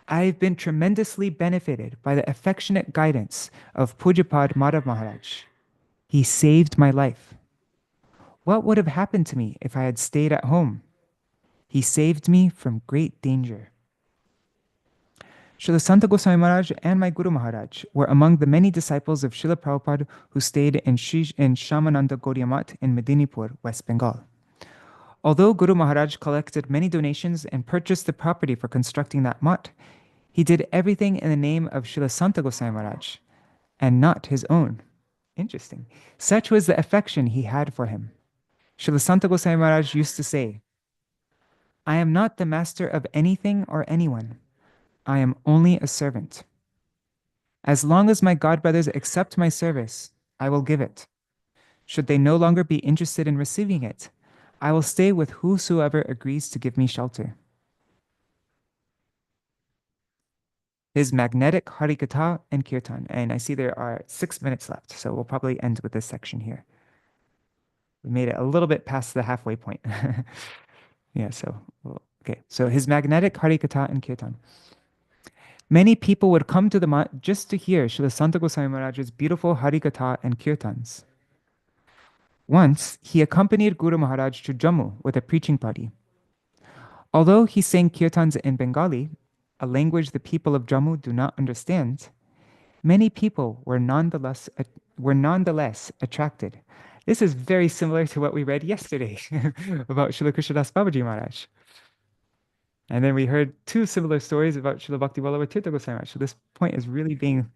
"I've been tremendously benefited by the affectionate guidance of Pujapad Madhav Maharaj. He saved my life. What would have happened to me if I had stayed at home? He saved me from great danger." Srila Santa Goswami Maharaj and my Guru Maharaj were among the many disciples of Srila Prabhupada who stayed in Shyamananda Gaudiya Math in Medinipur, West Bengal. Although Guru Maharaj collected many donations and purchased the property for constructing that math, he did everything in the name of Srila Santa Goswami Maharaj and not his own. Interesting. Such was the affection he had for him. Srila Santa Goswami Maharaj used to say, "I am not the master of anything or anyone. I am only a servant. As long as my godbrothers accept my service, I will give it. Should they no longer be interested in receiving it, I will stay with whosoever agrees to give me shelter." His magnetic Harikatha and Kirtan. And I see there are 6 minutes left, so we'll probably end with this section here. We made it a little bit past the halfway point. Yeah, okay. So his magnetic Harikatha and Kirtan. Many people would come to the mat just to hear Srila Santa Goswami Maharaj's beautiful Harikatha and Kirtans. Once, he accompanied Guru Maharaj to Jammu with a preaching party. Although he sang Kirtans in Bengali, a language the people of Jammu do not understand, many people were nonetheless attracted. This is very similar to what we read yesterday about Srila Krishnadas Babaji Maharaj. And then we heard 2 similar stories about Srila Bhakti Vallabha Tirtha Goswami Maharaj. So this point is really being,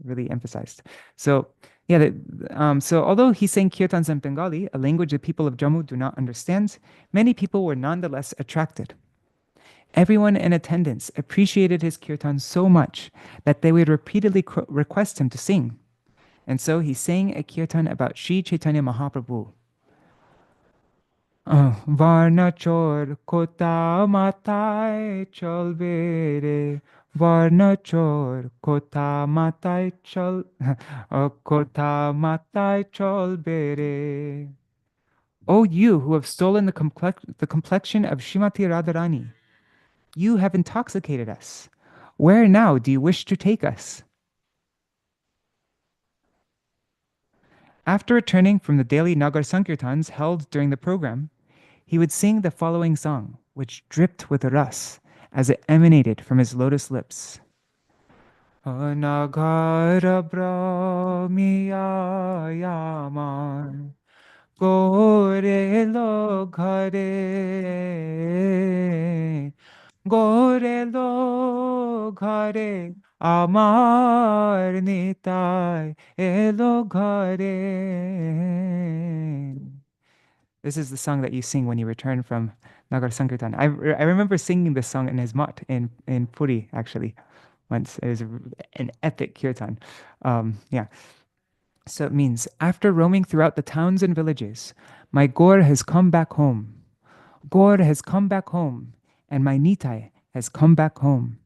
really emphasized. So although he sang kirtans in Bengali, a language the people of Jammu do not understand, many people were nonetheless attracted. Everyone in attendance appreciated his kirtans so much that they would repeatedly request him to sing. And so he sang a kirtan about Sri Chaitanya Mahaprabhu. Varna chor kota matai chalbe re, Varna chor kota matai chalbe re. O you who have stolen the complexion of Srimati Radharani, you have intoxicated us. Where now do you wish to take us? After returning from the daily Nagar Sankirtans held during the program, he would sing the following song, which dripped with ras as it emanated from his lotus lips. Anagara brahmiyayaman Gorelo ghare Amar nitai elo ghare. This is the song that you sing when you return from Nagar Sankirtan. I remember singing this song in his mat in Puri, actually, once. It was an epic kirtan. So it means, after roaming throughout the towns and villages, my Gaur has come back home. Gaur has come back home, and my Nitai has come back home.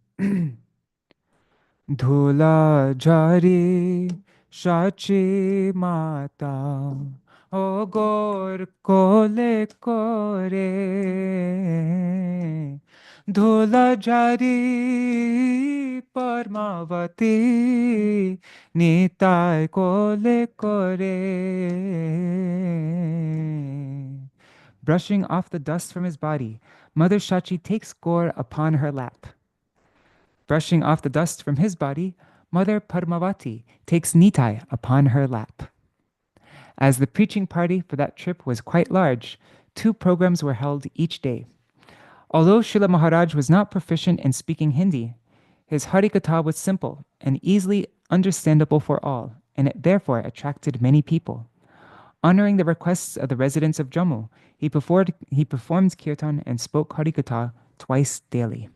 Dhula jari shachi mata O gor kole kore dhula jari parmavati nitai kole kore. Brushing off the dust from his body, Mother Shachi takes Gaur upon her lap. Brushing off the dust from his body, Mother Padmavati takes Nitai upon her lap. As the preaching party for that trip was quite large, 2 programs were held each day. Although Srila Maharaj was not proficient in speaking Hindi, his Harikatha was simple and easily understandable for all, and it therefore attracted many people. Honoring the requests of the residents of Jammu, he performed kirtan and spoke Harikatha twice daily.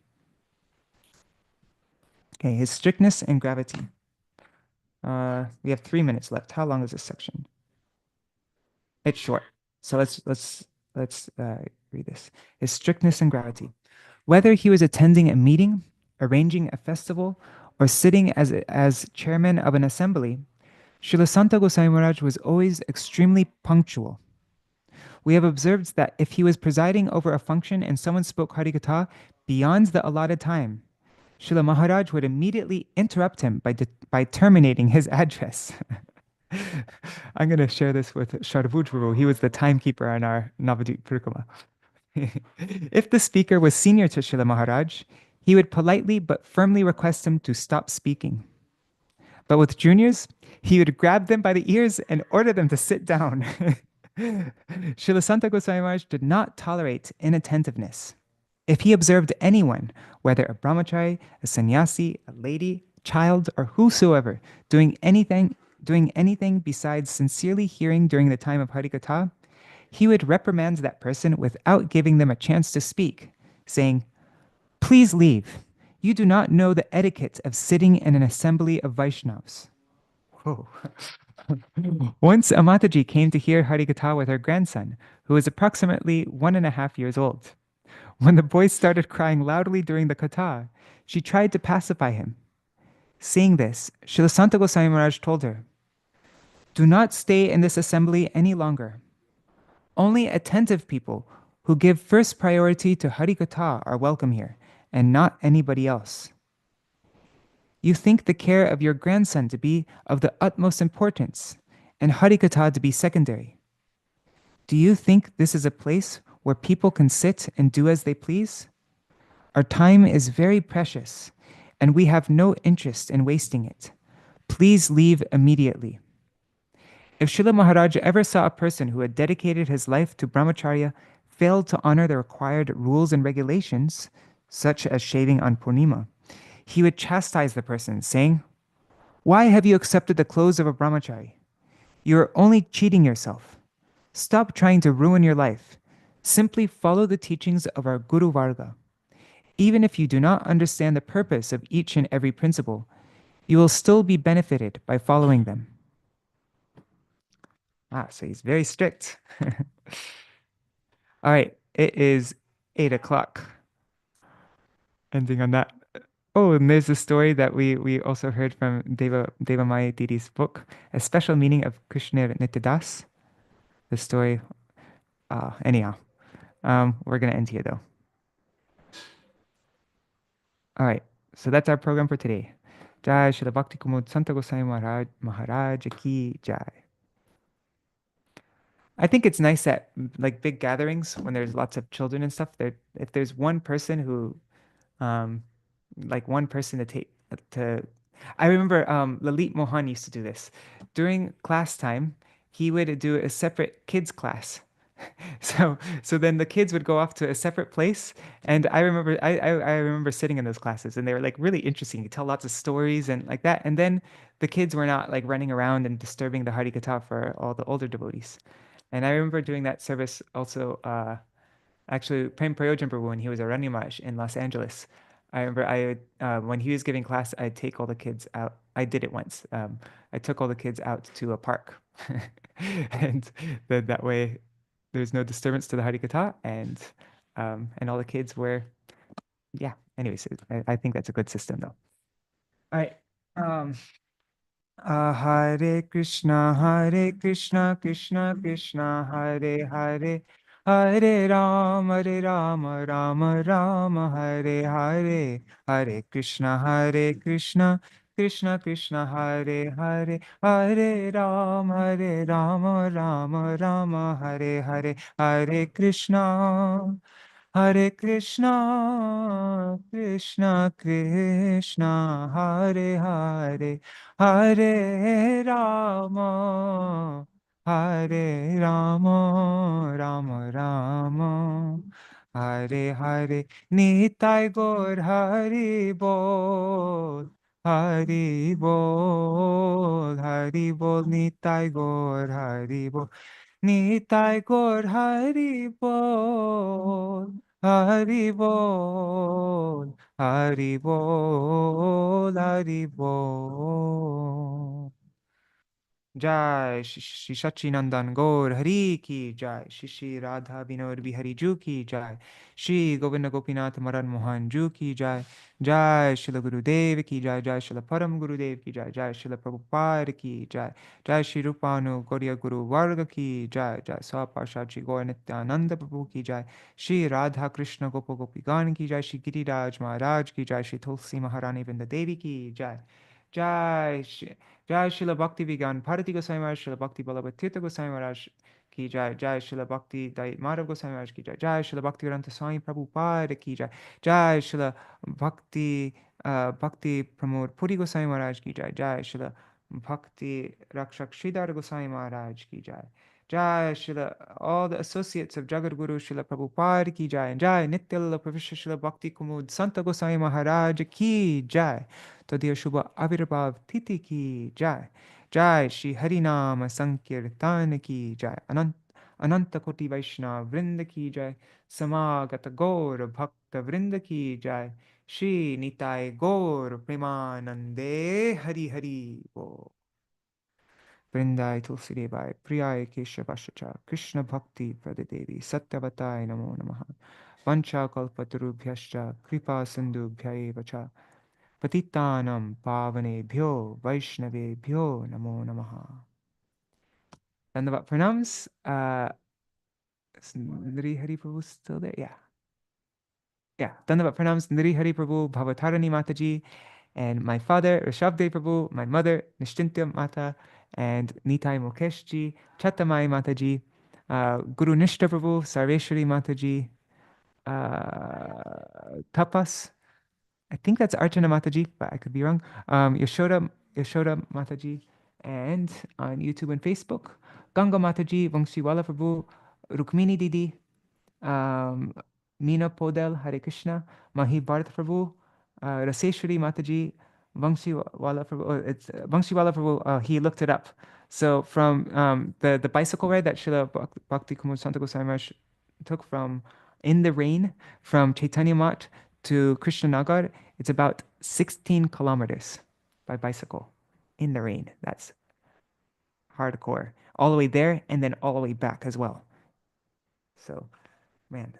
Okay, his strictness and gravity. We have 3 minutes left. How long is this section? It's short, so let's read this. His strictness and gravity. Whether he was attending a meeting, arranging a festival, or sitting as chairman of an assembly, Srila Santa Gosai Maharaj was always extremely punctual. We have observed that if he was presiding over a function and someone spoke Harikatha beyond the allotted time, Srila Maharaj would immediately interrupt him by terminating his address. I'm going to share this with Sharvujvuru. He was the timekeeper on our Navadvip Parikrama. If the speaker was senior to Srila Maharaj, he would politely but firmly request him to stop speaking. But with juniors, he would grab them by the ears and order them to sit down. Srila Santa Gosai Maharaj did not tolerate inattentiveness. If he observed anyone, whether a brahmachari, a sannyasi, a lady, child, or whosoever, doing anything besides sincerely hearing during the time of Harikatha, he would reprimand that person without giving them a chance to speak, saying, "Please leave. You do not know the etiquette of sitting in an assembly of Vaishnavas." Whoa. Once a Mataji came to hear Harikatha with her grandson, who was approximately 1.5 years old. When the boy started crying loudly during the katha, she tried to pacify him. Seeing this, Srila Santa Gosai Maharaj told her, "Do not stay in this assembly any longer. Only attentive people who give first priority to Harikatha are welcome here, and not anybody else. You think the care of your grandson to be of the utmost importance, and Harikatha to be secondary. Do you think this is a place where people can sit and do as they please? Our time is very precious, and we have no interest in wasting it. Please leave immediately." If Srila Maharaj ever saw a person who had dedicated his life to brahmacharya fail to honor the required rules and regulations, such as shaving on Purnima, he would chastise the person, saying, "Why have you accepted the clothes of a brahmachari? You are only cheating yourself. Stop trying to ruin your life. Simply follow the teachings of our Guru Varga. Even if you do not understand the purpose of each and every principle, you will still be benefited by following them." So he's very strict. All right, it is 8 o'clock. Ending on that. Oh, and there's a story that we also heard from Devamaya Didi's book, A Special Meaning of Krishna Nityadas. The story, anyhow, we're going to end here though. All right, so that's our program for today. Jai Śrīla Bhakti Kumud Santa Gosai Mahārāja ki Jai. I think it's nice at like big gatherings when there's lots of children and stuff. If there's one person who, like one person to take to, I remember Lalit Mohan used to do this during class time. He would do a separate kids class. So then the kids would go off to a separate place, and I remember sitting in those classes, and they were like really interesting. You tell lots of stories and like that, and then the kids were not like running around and disturbing the Harikatha for all the older devotees. And I remember doing that service also, actually, Prem Prayojan Prabhu, when he was a Ranyamaj in Los Angeles. I remember when he was giving class, I'd take all the kids out. I did it once. I took all the kids out to a park. And then that way there's no disturbance to the Harikatha, and all the kids were, yeah. Anyways, I think that's a good system though. All right. Hare Krishna, Krishna Krishna, Hare Hare, Hare Rama, Rama, Hare Hare, Hare Krishna, Krishna Krishna, Hare Hare, Hare Rama, Rama, Hare Hare, Hare Krishna. Hare Krishna, Krishna Krishna, Hare Hare, Hare Rama, Hare Rama, Rama Rama, Hare Hare, Nitai Gaur Hari Bol, Hari Bol, Hari Bol, Nitai Gaur Hari Bol. Nitai Gaur Hari Bol, Hari Bol, Hari Bol, Hari Bol. Jai Shri Sachinandan Gaur Hari Ki Jai, Shri Radha Vinod Bihari Ju Ki Jai, Shri Govinda Gopinath Madan Mohan Ju Ki Jai, Jai Shri Guru Dev Ki Jai, Jai Shri Param Guru Dev Ki Jai, Jai Shri Prabhupada Ki Jai, Jai Shri Rupanu Gauriya Guru Varga Ki Jai, Jai Saparshad Shri Gaur Nityananda Prabhu Ki Jai, Shri Radha Krishna Gopa Gopigan Ki Jai, Shri Giriraj Maharaj Ki Jai, Shri Tulsi Maharani Vrinda Devi Ki Jai, Jai Shri Jai Śrīla Bhakti Vijñāna Bhāratī Gosvāmī Mahārāja, Śrīla Bhakti Vijñāna Gosvāmī Mahārāja ki jai, Jai Śrīla Bhakti Madhav Gosvāmī Mahārāja ki jai, Jai Śrīla Bhakti Vedanta Swami Prabhupada ki jai, Jai Śrīla Bhakti Bhakti Pramod Puri Gosvāmī Mahārāja ki jai, Jai Śrīla Bhakti Rakshak Sridhar Gosvāmī Mahārāja ki jai, Jai Śrīla all the associates of Jagat Guru Śrīla Prabhupada ki jai, and Jai Nityalila Pravishya Śrīla Bhakti Kumud Santa Gosvāmī Mahārāja ki jai. Tadiya Shubha Avirbhav Titi ki jai. Jai Shri Harinama Sankirtan ki jai. Ananta Koti Vaishnava Vrinda ki jai. Samagata Gaur Bhakta Vrinda ki jai. Shri Nitai Gaur Premanande Hari Hari Bo. Vrindai Tulsi Devai Priyai Keshavashacha Krishna Bhakti Pradadevi Satyavatai Namo Namaha Vancha Kalpatarubhyascha Kripa Sindhu Bhyaeva Patitanam Pavanebhyo Vaishnavebhyo Namo Namaha. Dandavat pranams. Nri Hari Prabhu still there? Yeah. Yeah. Dandavat pranams. Nri Hari Prabhu, Bhavatarani Mataji, and my father, Rishabdev Prabhu, my mother, Nishtintya Mata, and Nitai Mukeshji, Chatamai Mataji, Guru Nishta Prabhu, Sarveshwari Mataji, Tapas. I think that's Archana Mataji, but I could be wrong. Yashoda Mataji, and on YouTube and Facebook, Ganga Mataji, Vangsiwala Prabhu, Rukmini Didi, Meena Podel, Hare Krishna, Mahi Bharat Prabhu, Raseshwari Mataji, Vangsiwala Prabhu. It's Vangsiwala Prabhu. He looked it up. So from the bicycle ride that Śrīla Bhakti Kumud Santa Goswami Maharaj took from in the rain from Chaitanya Mat to Krishnanagar, it's about 16 kilometers by bicycle in the rain. That's hardcore. All the way there and then all the way back as well. So, man.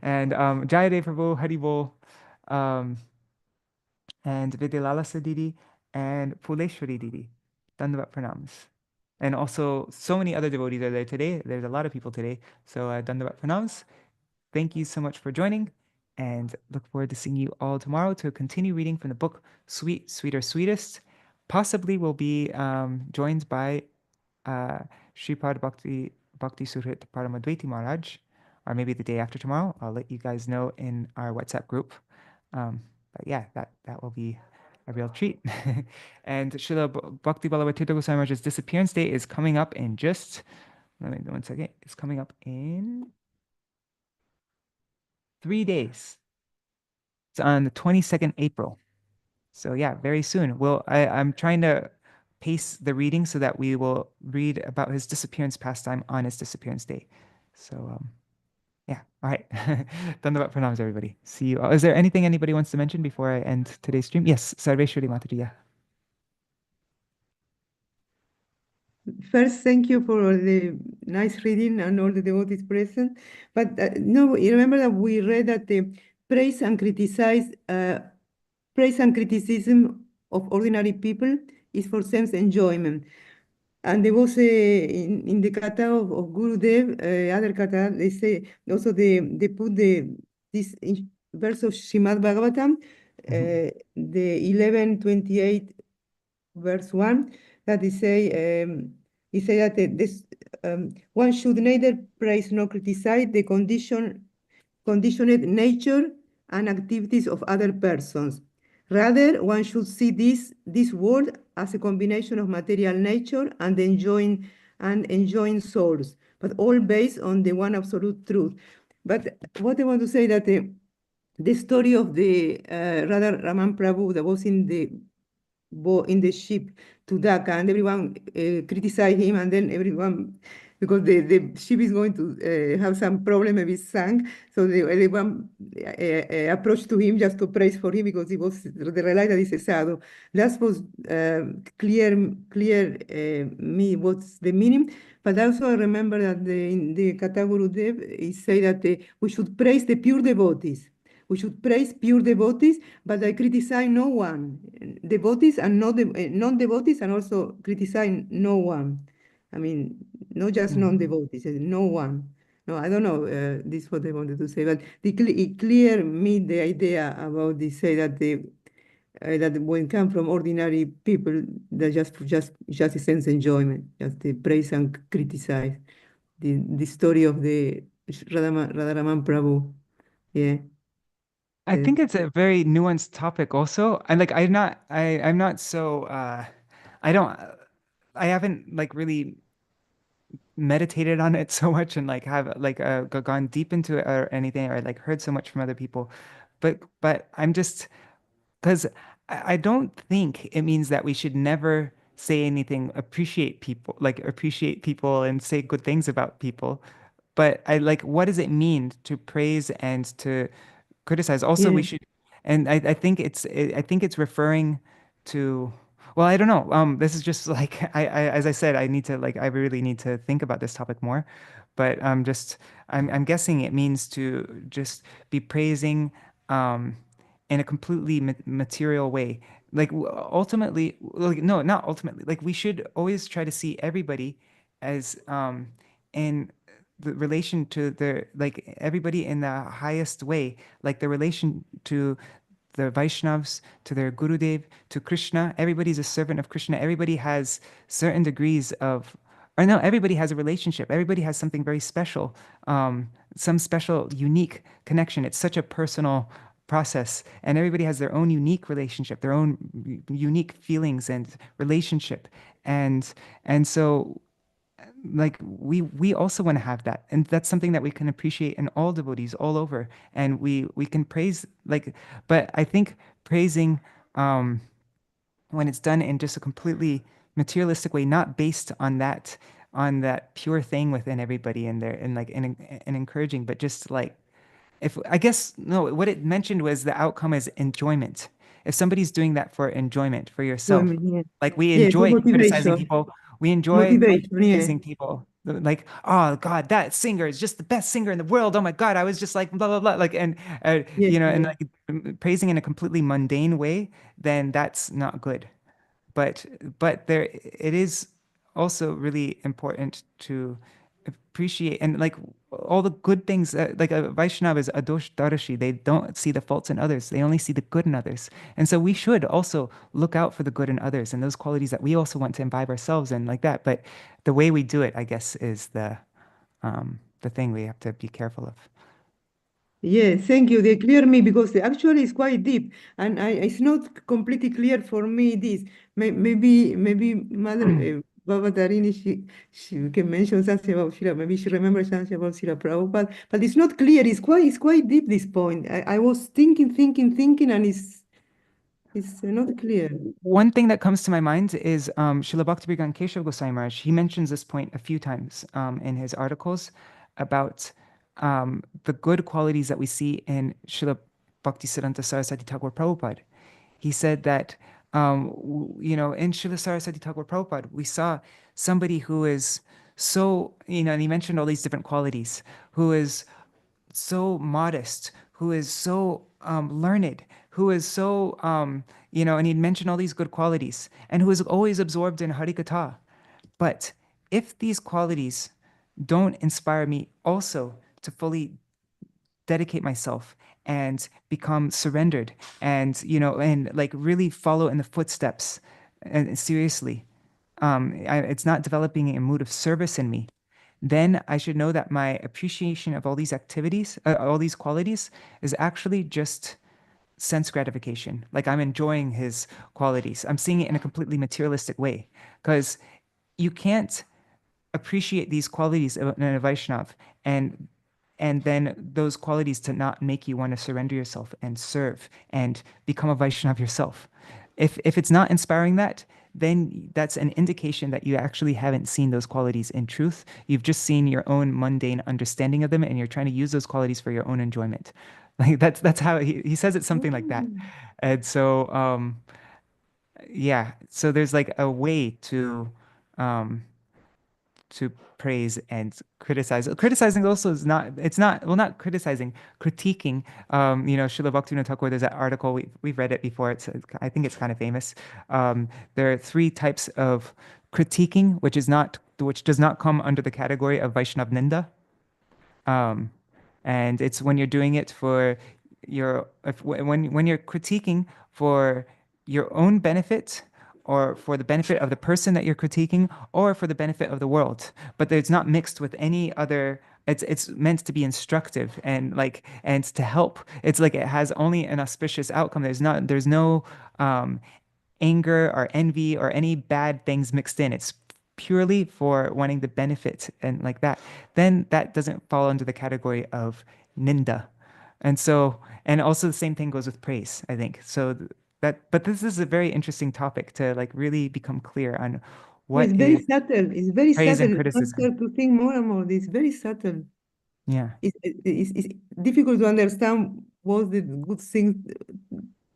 And Jayadev Prabhu, Haribol, and Vidyalalasa Didi, and Puleshwari Didi. Dandavat Pranams. And also, so many other devotees are there today. There's a lot of people today. So, Dandavat Pranams. Thank you so much for joining, and look forward to seeing you all tomorrow to continue reading from the book Sweet, Sweeter, Sweetest. Possibly we'll be joined by Shripad Bhakti Suhrit Paramadvaiti Maharaj, or maybe the day after tomorrow. I'll let you guys know in our WhatsApp group. But yeah, that will be a real treat. And Srila Bhakti Ballabha Goswami Maharaj's disappearance day is coming up in just, let me 1 second. It's coming up in 3 days. It's on the 22nd April. So yeah, very soon. I'm trying to pace the reading so that we will read about his disappearance pastime on his disappearance day. So yeah, all right. Dandavat pranams, everybody. See you. Is there anything anybody wants to mention before I end today's stream? Yes, Sarveshwari Mataji. Yeah. First, thank you for the nice reading and all the devotees present. But no, you remember that we read that the praise and criticism of ordinary people is for sense enjoyment. And there was in the kata of Gurudev, other kata, they say also they put this verse of Srimad Bhagavatam, the 11:28 verse 1, that he say that this one should neither praise nor criticize the conditioned nature and activities of other persons. Rather, one should see this world as a combination of material nature and enjoying souls, but all based on the one absolute truth. But what I want to say that the story of the Radha Raman Prabhu that was in the ship to Dhaka, and everyone criticized him, and then everyone, because the ship is going to have some problem, maybe sank, so everyone approached to him just to praise for him because he was they realized that he's a sadhu. That was clear me what's the meaning. But also I remember that in the Kata Gurudev, he said that we should praise the pure devotees. We should praise pure devotees, but I criticize no one. Devotees and non-devotees, and also criticize no one. I mean, not just non-devotees, no one. No, I don't know. This is what I wanted to say, but it clear me the idea about this. Say that that when come from ordinary people, that just a sense enjoyment, just the praise and criticize. The story of the Radharaman Prabhu. Yeah. I think it's a very nuanced topic also. And like I'm not so I don't I haven't like really meditated on it so much and like have like gone deep into it or anything or like heard so much from other people. But I'm just because I don't think it means that we should never say anything, appreciate people and say good things about people. But I like, what does it mean to praise and to criticize? Also, we Yeah. should, and I think it's referring to, well, I don't know. This is just like, as I said, I really need to think about this topic more. But I'm guessing it means to just be praising, in a completely material way. Like ultimately, like no, not ultimately. Like we should always try to see everybody as in the relation to their like everybody in the highest way, like the relation to the Vaishnavas, to their Gurudev, to Krishna. Everybody's a servant of Krishna. Everybody has certain degrees of, or no, everybody has a relationship. Everybody has something very special, some special, unique connection. It's such a personal process, and everybody has their own unique relationship, their own unique feelings and relationship, and so like we also want to have that, and that's something that we can appreciate in all devotees all over, and we can praise like, but I think praising when it's done in just a completely materialistic way, not based on that pure thing within everybody in there and like and encouraging, but just like if I guess no, what it mentioned was the outcome is enjoyment. If somebody's doing that for enjoyment for yourself, Enjoyment, yeah. like we Yeah, for enjoy criticizing motivation. people, we enjoy Motivation, yeah. praising people. Like, oh God, that singer is just the best singer in the world. Oh my God, I was just like blah blah blah. Like, and Yeah, you know, and yeah. like praising in a completely mundane way, then that's not good. But there it is also really important to appreciate and like all the good things like a Vaishnava is adosh darashi. They don't see the faults in others. They only see the good in others. And so we should also look out for the good in others and those qualities that we also want to imbibe ourselves in like that. But the way we do it, I guess, is the thing we have to be careful of. Yeah, thank you. They clear me because actually it's quite deep, and it's not completely clear for me. This maybe Mother Baba Tarini she can mention something about Shira. Maybe she remembers something about Shira Prabhupada, but it's not clear. It's quite deep this point. I was thinking, and it's not clear. One thing that comes to my mind is Śrīla Bhakti Vijñāna Gosvāmī Mahārāja. He mentions this point a few times in his articles about the good qualities that we see in Śrīla Bhaktisiddhanta Saraswati Thakur Prabhupada. He said that, you know, in Śrīla Saraswati Thakur Prabhupada, we saw somebody who is so, you know, and he mentioned all these different qualities, who is so modest, who is so learned, who is so, and he'd mention all these good qualities, and who is always absorbed in Harikatha. But if these qualities don't inspire me also to fully dedicate myself and become surrendered and, and like really follow in the footsteps and seriously, it's not developing a mood of service in me, then I should know that my appreciation of all these activities, all these qualities, is actually just sense gratification. Like I'm enjoying his qualities. I'm seeing it in a completely materialistic way because you can't appreciate these qualities in a Vaishnav and then those qualities to not make you want to surrender yourself and serve and become a Vaishnav yourself. If it's not inspiring that, then that's an indication that you actually haven't seen those qualities in truth. You've just seen your own mundane understanding of them, and you're trying to use those qualities for your own enjoyment. Like that's how he says it, something like that. Mm. And so yeah, so there's like a way um to praise and criticize. Criticizing also is not, it's not, well, not criticizing, critiquing. Śrīla Bhakti Vijñāna Thakur, there's that article, we've read it before. I think it's kind of famous. There are three types of critiquing, which does not come under the category of Vaishnav Ninda. Um, and it's when you're doing it for when you're critiquing for your own benefit or for the benefit of the person that you're critiquing or for the benefit of the world, but it's not mixed with any other. It's meant to be instructive and to help. It's like it has only an auspicious outcome. There's no anger or envy or any bad things mixed in. It's purely for wanting the benefit and like that. Then that doesn't fall under the category of ninda. And so, and also the same thing goes with praise, I think. But this is a very interesting topic to like really become clear on Yeah, what it's very is subtle. It's very praise and subtle. One criticism. start to think more and more. It's very subtle. Yeah. It's difficult to understand what's the good thing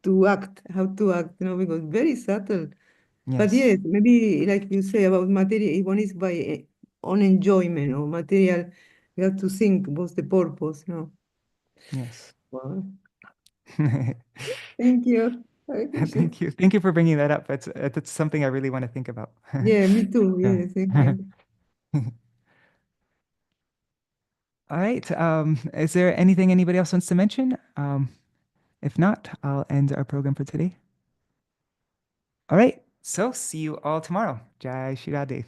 to act, how to act, because very subtle. But Yes. yes, maybe like you say about material, one is by on enjoyment or material. You have to think what's the purpose, no? Yes. Wow. Thank you. Hare Krishna. Thank you. Thank you for bringing that up. That's something I really want to think about. Yeah, me too. Yeah. Yeah, same here. All right. Is there anything anybody else wants to mention? If not, I'll end our program for today. All right. So see you all tomorrow. Jai Shri Radhe.